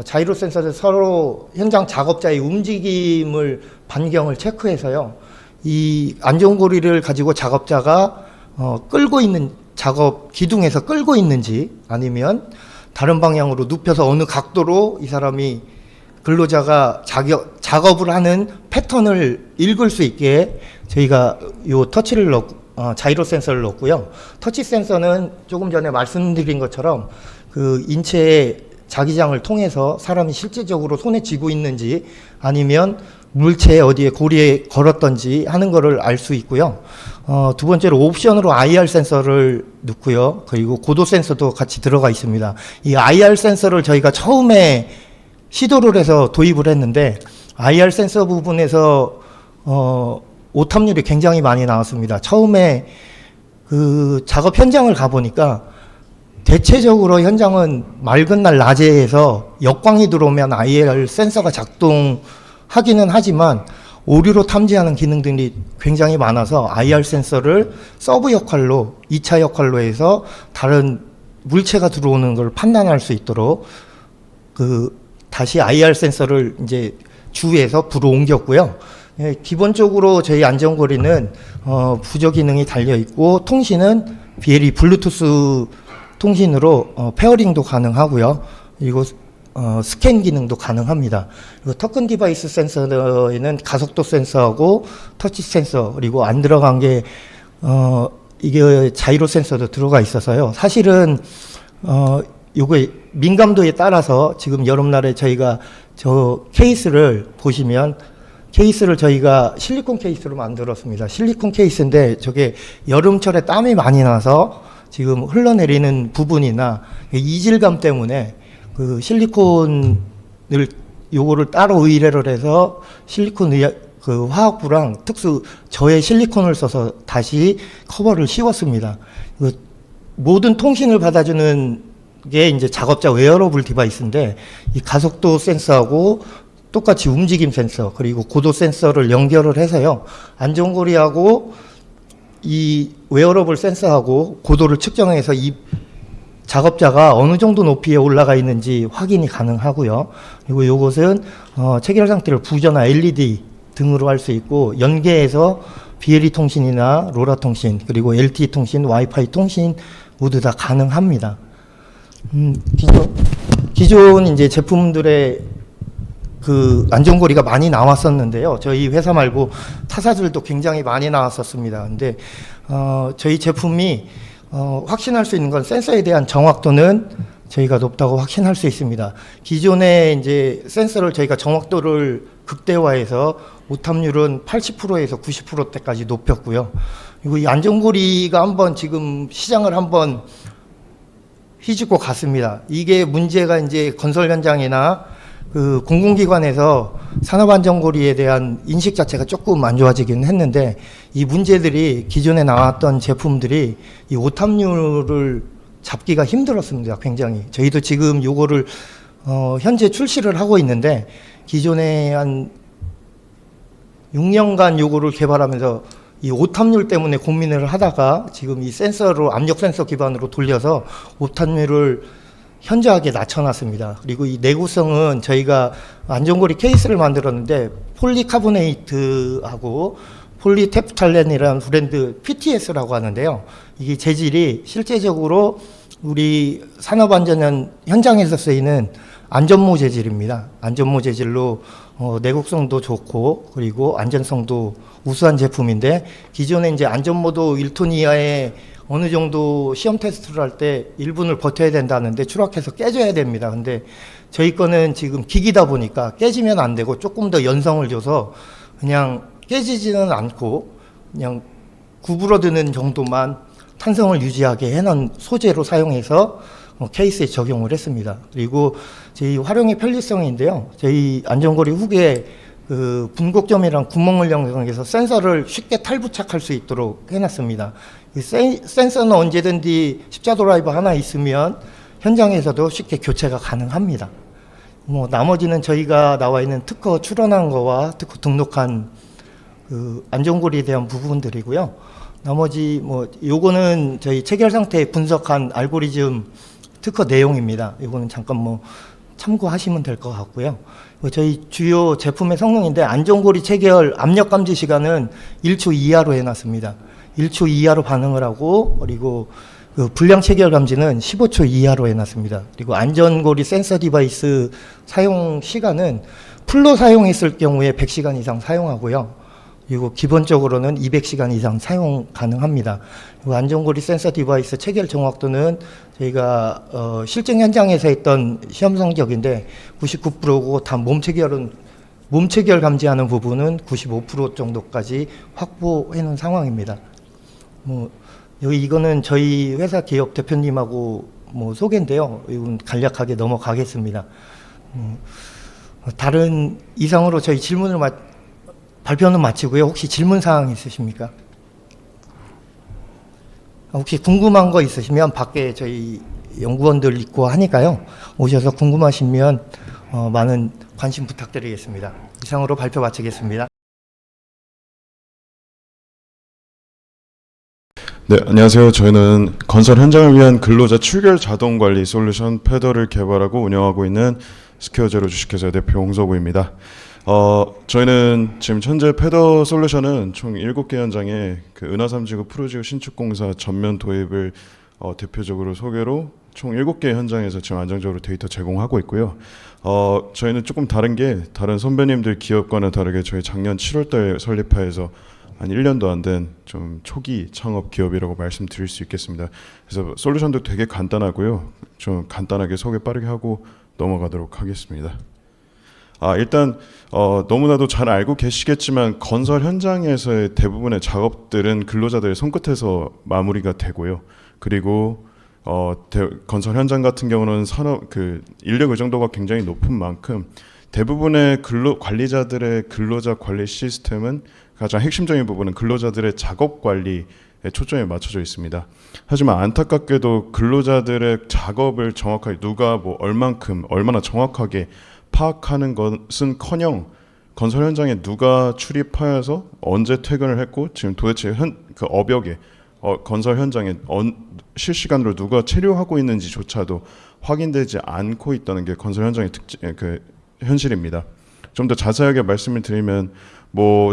자이로 센서는 서로 현장 작업자의 움직임을 반경을 체크해서요. 이 안전고리를 가지고 작업자가 끌고 있는 작업 기둥에서 끌고 있는지, 아니면 다른 방향으로 눕혀서 어느 각도로 이 사람이 근로자가 작업을 하는 패턴을 읽을 수 있게 저희가 요 터치를 넣고 자이로 센서를 넣었고요. 터치 센서는 조금 전에 말씀드린 것처럼 그 인체의 자기장을 통해서 사람이 실질적으로 손에 쥐고 있는지 아니면 물체에 어디에 고리에 걸었던지 하는 거를 알 수 있고요. 두 번째로 옵션으로 IR 센서를 넣고요. 그리고 고도 센서도 같이 들어가 있습니다. 이 IR 센서를 저희가 처음에 시도를 해서 도입을 했는데 IR 센서 부분에서 오탑률이 굉장히 많이 나왔습니다. 처음에 그 작업 현장을 가보니까 대체적으로 현장은 맑은 날 낮에에서 역광이 들어오면 IR 센서가 작동하기는 하지만 오류로 탐지하는 기능들이 굉장히 많아서 IR 센서를 서브 역할로 2차 역할로 해서 다른 물체가 들어오는 걸 판단할 수 있도록 그 다시 IR 센서를 이제 주에서 불로 옮겼고요. 예, 기본적으로 저희 안전고리는 부저 기능이 달려 있고 통신은 BLE 블루투스 통신으로 페어링도 가능하고요. 그리고 스캔 기능도 가능합니다. 그리고 터큰 디바이스 센서에는 가속도 센서하고 터치 센서 그리고 안 들어간 게 이게 자이로 센서도 들어가 있어서요. 사실은 요거 민감도에 따라서 지금 여름날에 저희가 저 케이스를 보시면 케이스를 저희가 실리콘 케이스로 만들었습니다. 실리콘 케이스인데 저게 여름철에 땀이 많이 나서 지금 흘러내리는 부분이나 이질감 때문에 그 실리콘을 요거를 따로 의뢰를 해서 실리콘 그 화학부랑 특수 저의 실리콘을 써서 다시 커버를 씌웠습니다. 그 모든 통신을 받아주는 게 이제 작업자 웨어러블 디바이스인데 이 가속도 센서하고 똑같이 움직임 센서 그리고 고도 센서를 연결을 해서요. 안전고리하고 이 웨어러블 센서하고 고도를 측정해서 이 작업자가 어느 정도 높이에 올라가 있는지 확인이 가능하고요. 그리고 이것은 체결 상태를 부저나 LED 등으로 할 수 있고 연계해서 BLE 통신이나 로라 통신 그리고 LTE 통신, 와이파이 통신 모두 다 가능합니다. 기존 이제 제품들의 그 안전고리가 많이 나왔었는데요. 저희 회사 말고 타사들도 굉장히 많이 나왔었습니다. 근데 저희 제품이 확신할 수 있는 건 센서에 대한 정확도는 저희가 높다고 확신할 수 있습니다. 기존에 이제 센서를 저희가 정확도를 극대화해서 오탑률은 80%에서 90%대까지 높였고요. 그리고 이 안전고리가 한번 지금 시장을 한번 휘짓고 갔습니다. 이게 문제가 이제 건설 현장이나 그 공공기관에서 산업안전고리에 대한 인식 자체가 조금 안 좋아지긴 했는데 이 문제들이 기존에 나왔던 제품들이 이 오탑률을 잡기가 힘들었습니다. 굉장히. 저희도 지금 요거를 현재 출시를 하고 있는데 기존에 한 6년간 요거를 개발하면서 이 오탑률 때문에 고민을 하다가 지금 이 센서로 압력 센서 기반으로 돌려서 오탑률을 현저하게 낮춰놨습니다. 그리고 이 내구성은 저희가 안전고리 케이스를 만들었는데 폴리카보네이트하고 폴리테프탈렌이라는 브랜드 PTS라고 하는데요. 이게 재질이 실제적으로 우리 산업안전 현장에서 쓰이는 안전모 재질입니다. 안전모 재질로 내구성도 좋고 그리고 안전성도 우수한 제품인데 기존에 이제 안전모도 1톤 이하의 어느 정도 시험 테스트를 할 때 1분을 버텨야 된다는데 추락해서 깨져야 됩니다. 근데 저희 거는 지금 기기다 보니까 깨지면 안 되고 조금 더 연성을 줘서 그냥 깨지지는 않고 그냥 구부러드는 정도만 탄성을 유지하게 해놓은 소재로 사용해서 케이스에 적용을 했습니다. 그리고 저희 활용의 편리성인데요. 저희 안전고리 후기에 그 분곡점이랑 구멍을 이용해서 센서를 쉽게 탈부착할 수 있도록 해놨습니다. 센서는 언제든지 십자 드라이버 하나 있으면 현장에서도 쉽게 교체가 가능합니다. 뭐 나머지는 저희가 나와 있는 특허 출원한 거와 특허 등록한 그 안전고리에 대한 부분들이고요. 나머지 뭐 요거는 저희 체결 상태 분석한 알고리즘 특허 내용입니다. 요거는 잠깐 뭐 참고하시면 될 것 같고요. 저희 주요 제품의 성능인데 안전고리 체결 압력 감지 시간은 1초 이하로 해놨습니다. 1초 이하로 반응을 하고 그리고 그 불량 체결 감지는 15초 이하로 해놨습니다. 그리고 안전고리 센서 디바이스 사용 시간은 풀로 사용했을 경우에 100시간 이상 사용하고요. 그리고 기본적으로는 200시간 이상 사용 가능합니다. 그리고 안전고리 센서 디바이스 체결 정확도는 저희가 실증 현장에서 했던 시험 성적인데 99%고 다 몸체결 감지하는 부분은 95% 정도까지 확보해 놓은 상황입니다. 뭐 여기 이거는 저희 회사 기업 대표님하고 뭐 소개인데요. 이건 간략하게 넘어가겠습니다. 다른 이상으로 저희 질문을 발표는 마치고요. 혹시 질문 사항 있으십니까? 혹시 궁금한 거 있으시면 밖에 저희 연구원들 있고 하니까요. 오셔서 궁금하시면 많은 관심 부탁드리겠습니다. 이상으로 발표 마치겠습니다. 네, 안녕하세요. 저희는 건설 현장을 위한 근로자 출결 자동 관리 솔루션 패더를 개발하고 운영하고 있는 스퀘어제로 주식회사 대표 홍서구입니다. 저희는 지금 현재 패더 솔루션은 총 7개 현장에 그 은하3지구 프로지구 신축공사 전면 도입을 대표적으로 소개로 총 7개 현장에서 지금 안정적으로 데이터 제공하고 있고요. 저희는 조금 다른 게 다른 선배님들 기업과는 다르게 저희 작년 7월달 설립하여서 한 1년도 안 된 좀 초기 창업 기업이라고 말씀드릴 수 있겠습니다. 그래서 솔루션도 되게 간단하고요. 좀 간단하게 소개 빠르게 하고 넘어가도록 하겠습니다. 일단 너무나도 잘 알고 계시겠지만 건설 현장에서의 대부분의 작업들은 근로자들의 손끝에서 마무리가 되고요. 그리고 건설 현장 같은 경우는 인력 의존도가 굉장히 높은 만큼 대부분의 관리자들의 근로자 관리 시스템은 가장 핵심적인 부분은 근로자들의 작업 관리에 초점이 맞춰져 있습니다. 하지만 안타깝게도 근로자들의 작업을 정확하게 누가 얼만큼 얼마나 정확하게 파악하는 것은커녕 건설 현장에 누가 출입하여서 언제 퇴근을 했고 지금 도대체 그 업역에 건설 현장에 실시간으로 누가 체류하고 있는지조차도 확인되지 않고 있다는 게 건설 현장의 현실입니다. 좀 더 자세하게 말씀을 드리면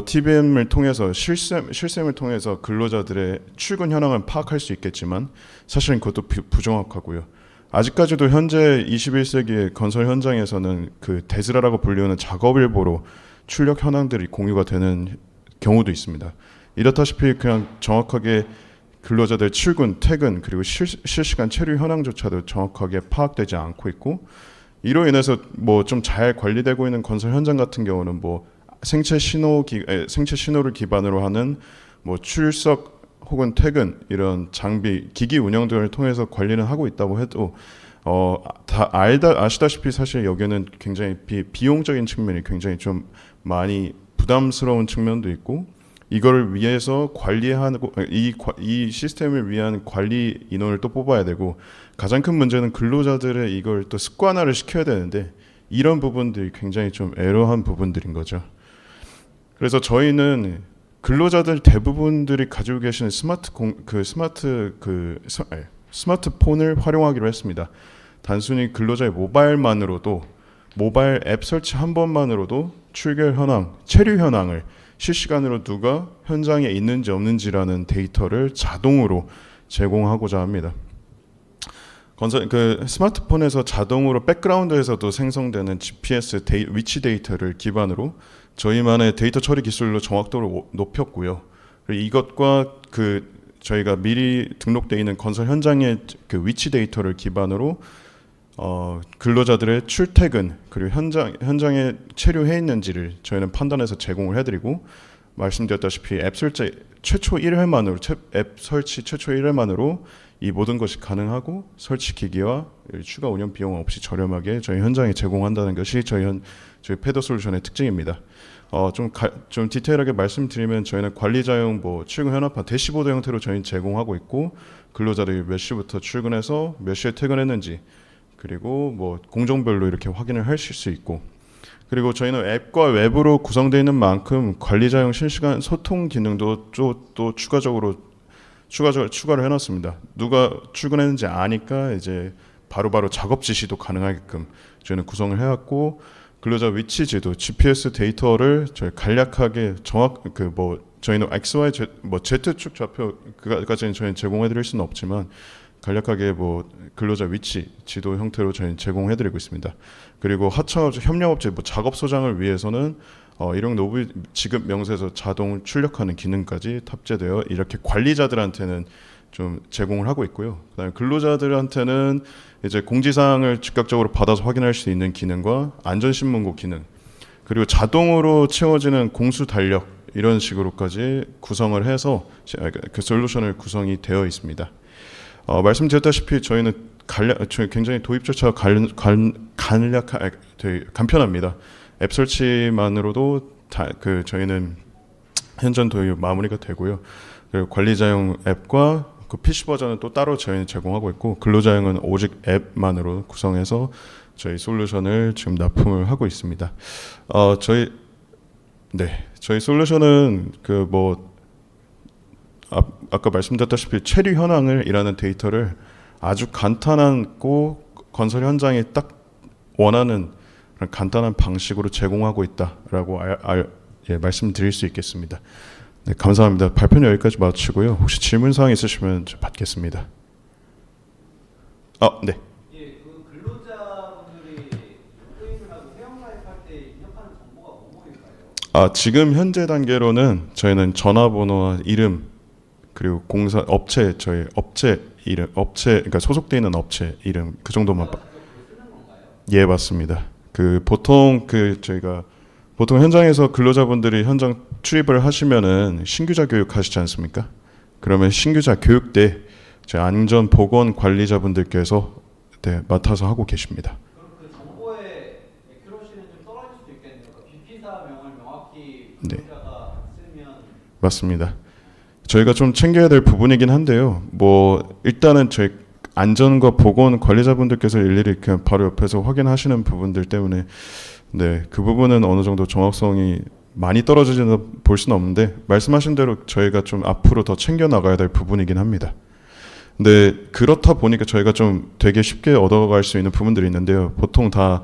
TBM을 통해서 실셈을 통해서 근로자들의 출근 현황을 파악할 수 있겠지만 사실은 그것도 부정확하고요. 아직까지도 현재 21세기의 건설 현장에서는 그 데스라라고 불리우는 작업일보로 출력 현황들이 공유가 되는 경우도 있습니다. 이렇다시피 그냥 정확하게 근로자들 출근, 퇴근 그리고 실시간 체류 현황조차도 정확하게 파악되지 않고 있고 이로 인해서 좀 잘 관리되고 있는 건설 현장 같은 경우는 생체 신호를 기반으로 하는 출석 혹은 퇴근 이런 장비, 기기 운영 등을 통해서 관리는 하고 있다고 해도 아시다시피 사실 여기는 굉장히 비용적인 측면이 굉장히 좀 많이 부담스러운 측면도 있고 이거를 위해서 관리하고 이 시스템을 위한 관리 인원을 또 뽑아야 되고 가장 큰 문제는 근로자들의 이걸 또 습관화를 시켜야 되는데 이런 부분들이 굉장히 좀 애로한 부분들인 거죠. 그래서 저희는 근로자들 대부분들이 가지고 계시는 스마트폰을 활용하기로 했습니다. 단순히 근로자의 모바일 앱 설치 한 번만으로도 출결 현황, 체류 현황을 실시간으로 누가 현장에 있는지 없는지라는 데이터를 자동으로 제공하고자 합니다. 스마트폰에서 자동으로 백그라운드에서도 생성되는 GPS 위치 데이터를 기반으로 저희만의 데이터 처리 기술로 정확도를 높였고요. 그리고 이것과 저희가 미리 등록되어 있는 건설 현장의 위치 데이터를 기반으로 근로자들의 출퇴근 그리고 현장에 체류해 있는지를 저희는 판단해서 제공을 해드리고 말씀드렸다시피 앱 설치 최초 1회만으로 이 모든 것이 가능하고 설치 기기와 추가 운영 비용 없이 저렴하게 저희 현장에 제공한다는 것이 저희 패더 솔루션의 특징입니다. 좀 디테일하게 말씀드리면 저희는 관리자용 출근 현황판 대시보드 형태로 저희는 제공하고 있고 근로자들이 몇 시부터 출근해서 몇 시에 퇴근했는지 그리고 공정별로 이렇게 확인을 하실 수 있고 그리고 저희는 앱과 웹으로 구성되어 있는 만큼 관리자용 실시간 소통 기능도 또 추가를 해놨습니다. 누가 출근했는지 아니까 이제 바로바로 작업 지시도 가능하게끔 저희는 구성을 해왔고 근로자 위치 지도, GPS 데이터를 저희 간략하게 저희는 X, Y, Z축 좌표까지는 저희는 제공해드릴 수는 없지만 간략하게 근로자 위치 지도 형태로 저희는 제공해드리고 있습니다. 그리고 하청업체, 협력업체 작업 소장을 위해서는 일용 노브 지급 명세서 자동 출력하는 기능까지 탑재되어 이렇게 관리자들한테는 좀 제공을 하고 있고요. 그다음에 근로자들한테는 이제 공지사항을 즉각적으로 받아서 확인할 수 있는 기능과 안전신문고 기능 그리고 자동으로 채워지는 공수 달력 이런 식으로까지 구성을 해서 그 솔루션을 구성이 되어 있습니다. 말씀드렸다시피 저희는 굉장히 도입 절차가 되게 간편합니다. 앱 설치만으로도 저희는 현장 도입 마무리가 되고요. 그리고 관리자용 앱과 그 PC 버전은 또 따로 저희는 제공하고 있고 근로자용은 오직 앱만으로 구성해서 저희 솔루션을 지금 납품을 하고 있습니다. 저희 솔루션은 아까 말씀드렸다시피 체류 현황이라는 데이터를 아주 간단하고 건설 현장에 딱 원하는 그런 간단한 방식으로 제공하고 있다라고 말씀드릴 수 있겠습니다. 네, 감사합니다. 발표는 여기까지 마치고요. 혹시 질문 사항 있으시면 받겠습니다. 네. 그 근로자분들이 게임을 하고 회원가입할 때 입력하는 정보가 뭐일까요? 지금 현재 단계로는 저희는 전화번호와 이름 그리고 저희 업체 이름, 그러니까 소속돼 있는 업체 이름 그 정도만. 예, 맞습니다. 저희가 보통 현장에서 근로자분들이 현장 출입을 하시면은 신규자 교육 하시지 않습니까? 그러면 신규자 교육 때 저희 안전보건 관리자분들께서 맡아서 하고 계십니다. 그럼 그 정보의 액큐러시는 좀 떨어질 수도 있겠네요. BP사명을 명확히 네. 근로자가 쓰면. 맞습니다. 저희가 좀 챙겨야 될 부분이긴 한데요. 일단은 저희 안전과 보건 관리자분들께서 일일이 그냥 바로 옆에서 확인하시는 부분들 때문에 그 부분은 어느 정도 정확성이 많이 떨어지는 볼 수는 없는데 말씀하신 대로 저희가 좀 앞으로 더 챙겨 나가야 될 부분이긴 합니다. 근데 그렇다 보니까 저희가 좀 되게 쉽게 얻어갈 수 있는 부분들이 있는데요. 보통 다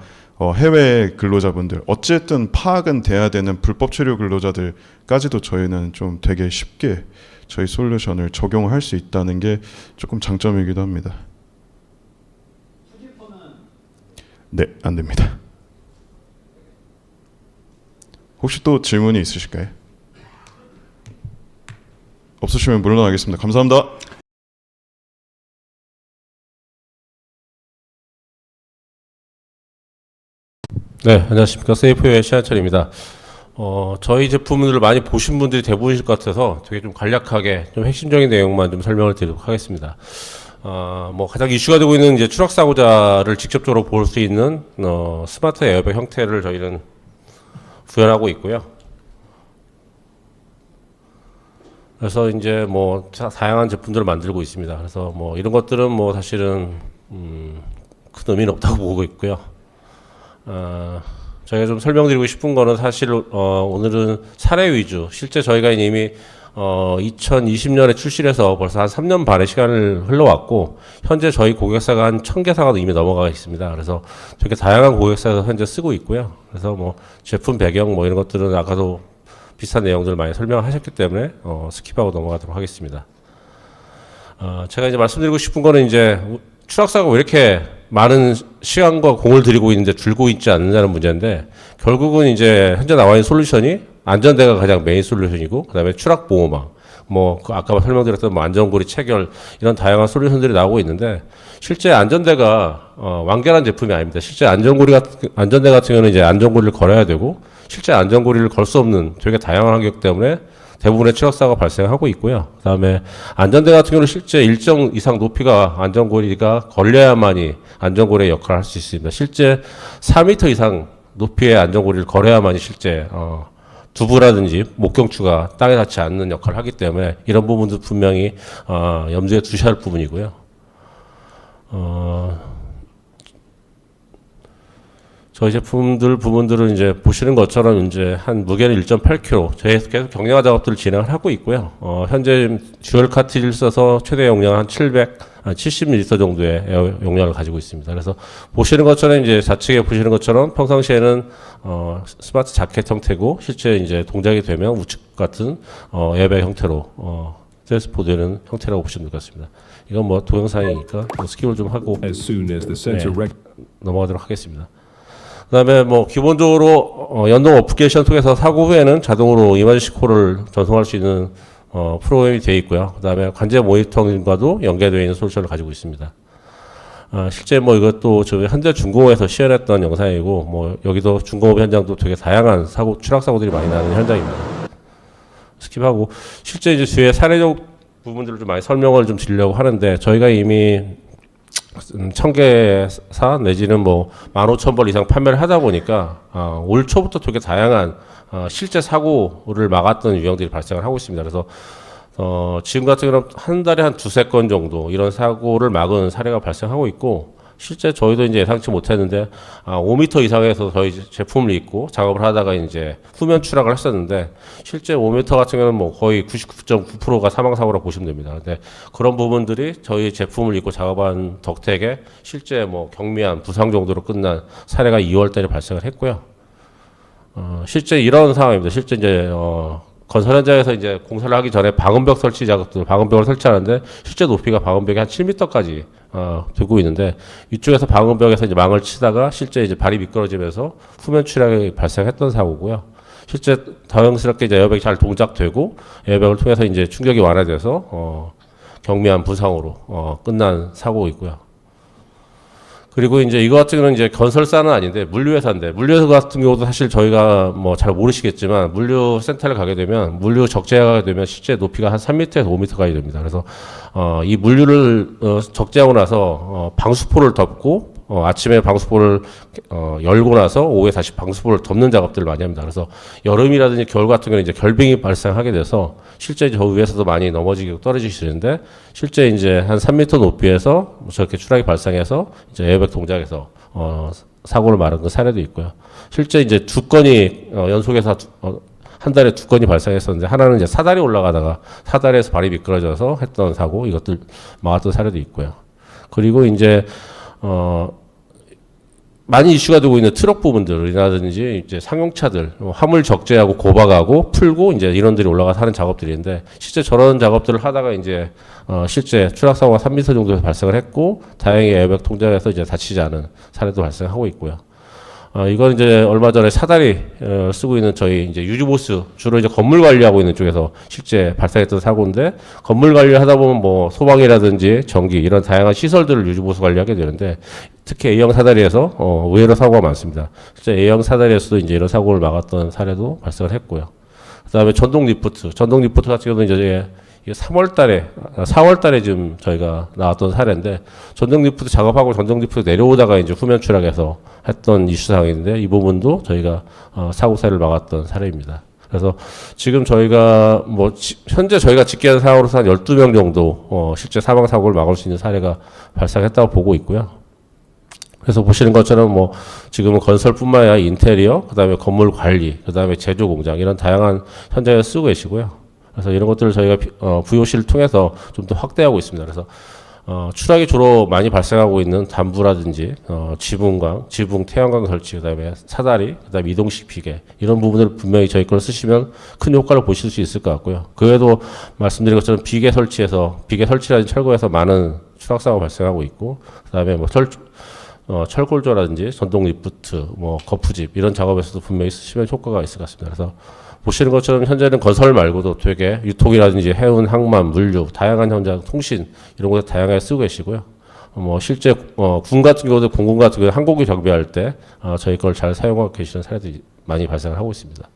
해외 근로자분들 어쨌든 파악은 돼야 되는 불법 체류 근로자들까지도 저희는 좀 되게 쉽게 저희 솔루션을 적용할 수 있다는 게 조금 장점이기도 합니다. 수집호는 네, 안 됩니다. 혹시 또 질문이 있으실까요? 없으시면 물러나겠습니다. 감사합니다. 네, 안녕하십니까. 세이프웨어의 신한철입니다. 저희 제품들을 많이 보신 분들이 대부분이실 것 같아서 되게 좀 간략하게 좀 핵심적인 내용만 좀 설명을 드리도록 하겠습니다. 가장 이슈가 되고 있는 이제 추락사고자를 직접적으로 볼 수 있는, 스마트 에어백 형태를 저희는 구현하고 있고요. 그래서 이제 다양한 제품들을 만들고 있습니다. 그래서 이런 것들은 사실은, 큰 의미는 없다고 보고 있고요. 저희가 좀 설명드리고 싶은 거는 사실 오늘은 사례 위주, 실제 저희가 이미 2020년에 출시해서 벌써 한 3년 반의 시간을 흘러왔고 현재 저희 고객사가 한 1000개사가 이미 넘어가 있습니다. 그래서 되게 다양한 고객사에서 현재 쓰고 있고요. 그래서 제품 배경 이런 것들은 아까도 비슷한 내용들을 많이 설명하셨기 때문에 스킵하고 넘어가도록 하겠습니다. 제가 이제 말씀드리고 싶은 거는 이제 추락사고가 왜 이렇게 많은 시간과 공을 들이고 있는데 줄고 있지 않느냐는 문제인데 결국은 이제 현재 나와 있는 솔루션이 안전대가 가장 메인 솔루션이고 그다음에 추락보호망 아까 설명드렸던 안전고리 체결 이런 다양한 솔루션들이 나오고 있는데 실제 안전대가 완결한 제품이 아닙니다. 실제 안전대 같은 경우는 이제 안전고리를 걸어야 되고 실제 안전고리를 걸 수 없는 되게 다양한 환경 때문에 대부분의 추락사고가 발생하고 있고요. 그다음에 안전대 같은 경우는 실제 일정 이상 높이가 안전고리가 걸려야만이 안전고리의 역할을 할 수 있습니다. 실제 4m 이상 높이의 안전고리를 걸어야만이 실제 두부라든지 목경추가 땅에 닿지 않는 역할을 하기 때문에 이런 부분도 분명히 염두에 두셔야 할 부분이고요. 저희 제품들 부분들은 이제 보시는 것처럼 이제 한 무게는 1.8kg 저희 계속 경량화 작업들을 진행을 하고 있고요. 현재 듀얼 카트리지를 써서 최대 용량 한 70ml 정도의 용량을 가지고 있습니다. 그래서 보시는 것처럼 이제 좌측에 보시는 것처럼 평상시에는 스마트 자켓 형태고 실제 이제 동작이 되면 우측 같은 에어백 형태로 셀스포드는 형태라고 보시면 될 것 같습니다. 이건 동영상이니까 스킵을 좀 하고 넘어가도록 하겠습니다. 그다음에 기본적으로 연동 어플리케이션 통해서 사고 후에는 자동으로 이머전시 콜을 전송할 수 있는 프로그램이 되어 있고요. 그다음에 관제 모니터링과도 연계되어 있는 솔루션을 가지고 있습니다. 실제 이것도 저희 현대중공업에서 시연했던 영상이고 여기도 중공업 현장도 되게 다양한 추락 사고들이 많이 나는 현장입니다. 스킵하고 실제 이제 뒤에 사례적 부분들을 좀 많이 설명을 좀 드리려고 하는데 저희가 이미 1000개사 내지는 15,000벌 이상 판매를 하다 보니까 올 초부터 되게 다양한 실제 사고를 막았던 유형들이 발생을 하고 있습니다. 그래서 지금 같은 경우는 한 달에 한 두세 건 정도 이런 사고를 막은 사례가 발생하고 있고, 실제 저희도 이제 예상치 못했는데 5m 이상에서 저희 제품을 입고 작업을 하다가 이제 후면 추락을 했었는데, 실제 5m 같은 경우는 뭐 거의 99.9%가 사망 사고라고 보시면 됩니다. 근데 그런 부분들이 저희 제품을 입고 작업한 덕택에 실제 뭐 경미한 부상 정도로 끝난 사례가 2월달에 발생을 했고요. 실제 이런 상황입니다. 실제 이제 건설 현장에서 이제 공사를 하기 전에 방음벽 설치 작업들, 방음벽을 설치하는데 실제 높이가 방음벽이 한 7m까지 되고 있는데, 이쪽에서 방음벽에서 이제 망을 치다가 실제 이제 발이 미끄러지면서 후면 추락이 발생했던 사고고요. 실제 다행스럽게 이제 에어백이 잘 동작되고 에어백을 통해서 이제 충격이 완화돼서 경미한 부상으로 끝난 사고이고요. 그리고 이제 이거 같은 경우는 이제 건설사는 아닌데 물류회사인데, 물류회사 같은 경우도 사실 저희가 뭐 잘 모르시겠지만 물류센터를 가게 되면, 물류 적재가 가게 되면 실제 높이가 한 3m에서 5m까지 됩니다. 그래서 이 물류를 적재하고 나서 방수포를 덮고 아침에 방수포를 열고 나서 오후에 다시 방수포를 덮는 작업들을 많이 합니다. 그래서 여름이라든지 겨울 같은 경우는 이제 결빙이 발생하게 돼서 실제 저 위에서도 많이 넘어지고 떨어지시는데, 실제 이제 한 3m 높이에서 저렇게 추락이 발생해서 이제 에어백 동작에서 사고를 말한 그 사례도 있고요. 실제 이제 2건이 연속해서 한 달에 2건이 발생했었는데, 하나는 이제 사다리 올라가다가 사다리에서 발이 미끄러져서 했던 사고, 이것들 막았던 사례도 있고요. 그리고 이제 많이 이슈가 되고 있는 트럭 부분들이라든지 이제 상용차들 화물 적재하고 고박하고 풀고 이제 인원들이 올라가서 하는 작업들인데, 실제 저런 작업들을 하다가 이제 실제 추락 사고가 3m 정도에서 발생을 했고, 다행히 에어백 통제해서 이제 다치지 않은 사례도 발생하고 있고요. 이건 이제 얼마 전에 사다리 쓰고 있는 저희 이제 유주보스, 주로 이제 건물 관리하고 있는 쪽에서 실제 발생했던 사고인데, 건물 관리를 하다 보면 뭐 소방이라든지 전기 이런 다양한 시설들을 유주보수 관리하게 되는데, 특히 A형 사다리에서 의외로 사고가 많습니다. 실제 A형 사다리에서도 이제 이런 사고를 막았던 사례도 발생을 했고요. 그다음에 전동 리프트 같은 경우는 이제 4월 달에 지금 저희가 나왔던 사례인데, 전동 리프트 작업하고 전동 리프트 내려오다가 이제 후면 추락해서 했던 이슈 사항인데, 이 부분도 저희가 사고 사례를 막았던 사례입니다. 그래서 지금 저희가 뭐 현재 저희가 집계한 사고로서 한 12명 정도 실제 사망 사고를 막을 수 있는 사례가 발생했다고 보고 있고요. 그래서 보시는 것처럼 뭐 지금은 건설뿐만 아니라 인테리어, 그다음에 건물 관리, 그다음에 제조 공장 이런 다양한 현장에서 쓰고 계시고요. 그래서 이런 것들을 저희가 VOC를 통해서 좀 더 확대하고 있습니다. 그래서 추락이 주로 많이 발생하고 있는 담부라든지 지붕 태양광 설치, 그다음에 사다리, 그다음에 이동식 비계 이런 부분을 분명히 저희 걸 쓰시면 큰 효과를 보실 수 있을 것 같고요. 그 외에도 말씀드린 것처럼 비계 설치라든지 철거에서 많은 추락 사고가 발생하고 있고, 그다음에 뭐 철골조라든지 전동 리프트, 뭐 거푸집 이런 작업에서도 분명히 쓰시면 효과가 있을 것 같습니다. 그래서 보시는 것처럼 현재는 건설 말고도 되게 유통이라든지 해운, 항만, 물류, 다양한 현장, 통신 이런 곳에 다양하게 쓰고 계시고요. 뭐 실제 군 같은 경우도 공군 같은 경우 항공기 정비할 때 저희 걸 잘 사용하고 계시는 사례들이 많이 발생을 하고 있습니다.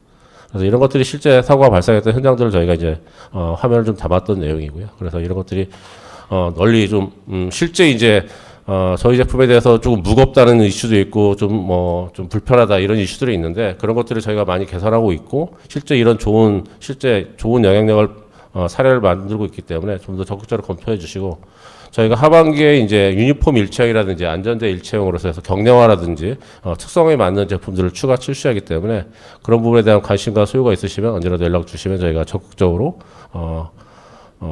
그래서 이런 것들이 실제 사고가 발생했던 현장들을 저희가 이제 화면을 좀 담았던 내용이고요. 그래서 이런 것들이 널리 좀 실제 이제 저희 제품에 대해서 조금 무겁다는 이슈도 있고 좀 불편하다 이런 이슈들이 있는데, 그런 것들을 저희가 많이 개선하고 있고, 실제 이런 좋은 영향력을 사례를 만들고 있기 때문에 좀 더 적극적으로 검토해 주시고, 저희가 하반기에 이제 유니폼 일체형이라든지 안전대 일체형으로서 해서 경량화라든지 특성에 맞는 제품들을 추가 출시하기 때문에, 그런 부분에 대한 관심과 소요가 있으시면 언제라도 연락 주시면 저희가 적극적으로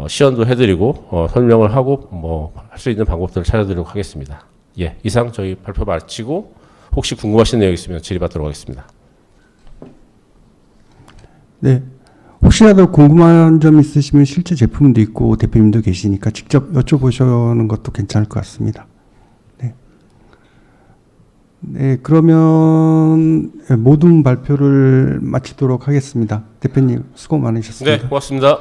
시연도 해드리고 설명을 하고 뭐 할 수 있는 방법들을 찾아드리도록 하겠습니다. 예, 이상 저희 발표 마치고 혹시 궁금하신 내용 있으면 질의받도록 하겠습니다. 네, 혹시라도 궁금한 점 있으시면 실제 제품도 있고 대표님도 계시니까 직접 여쭤보시는 것도 괜찮을 것 같습니다. 네, 네, 그러면 모든 발표를 마치도록 하겠습니다. 대표님 수고 많으셨습니다. 네, 고맙습니다.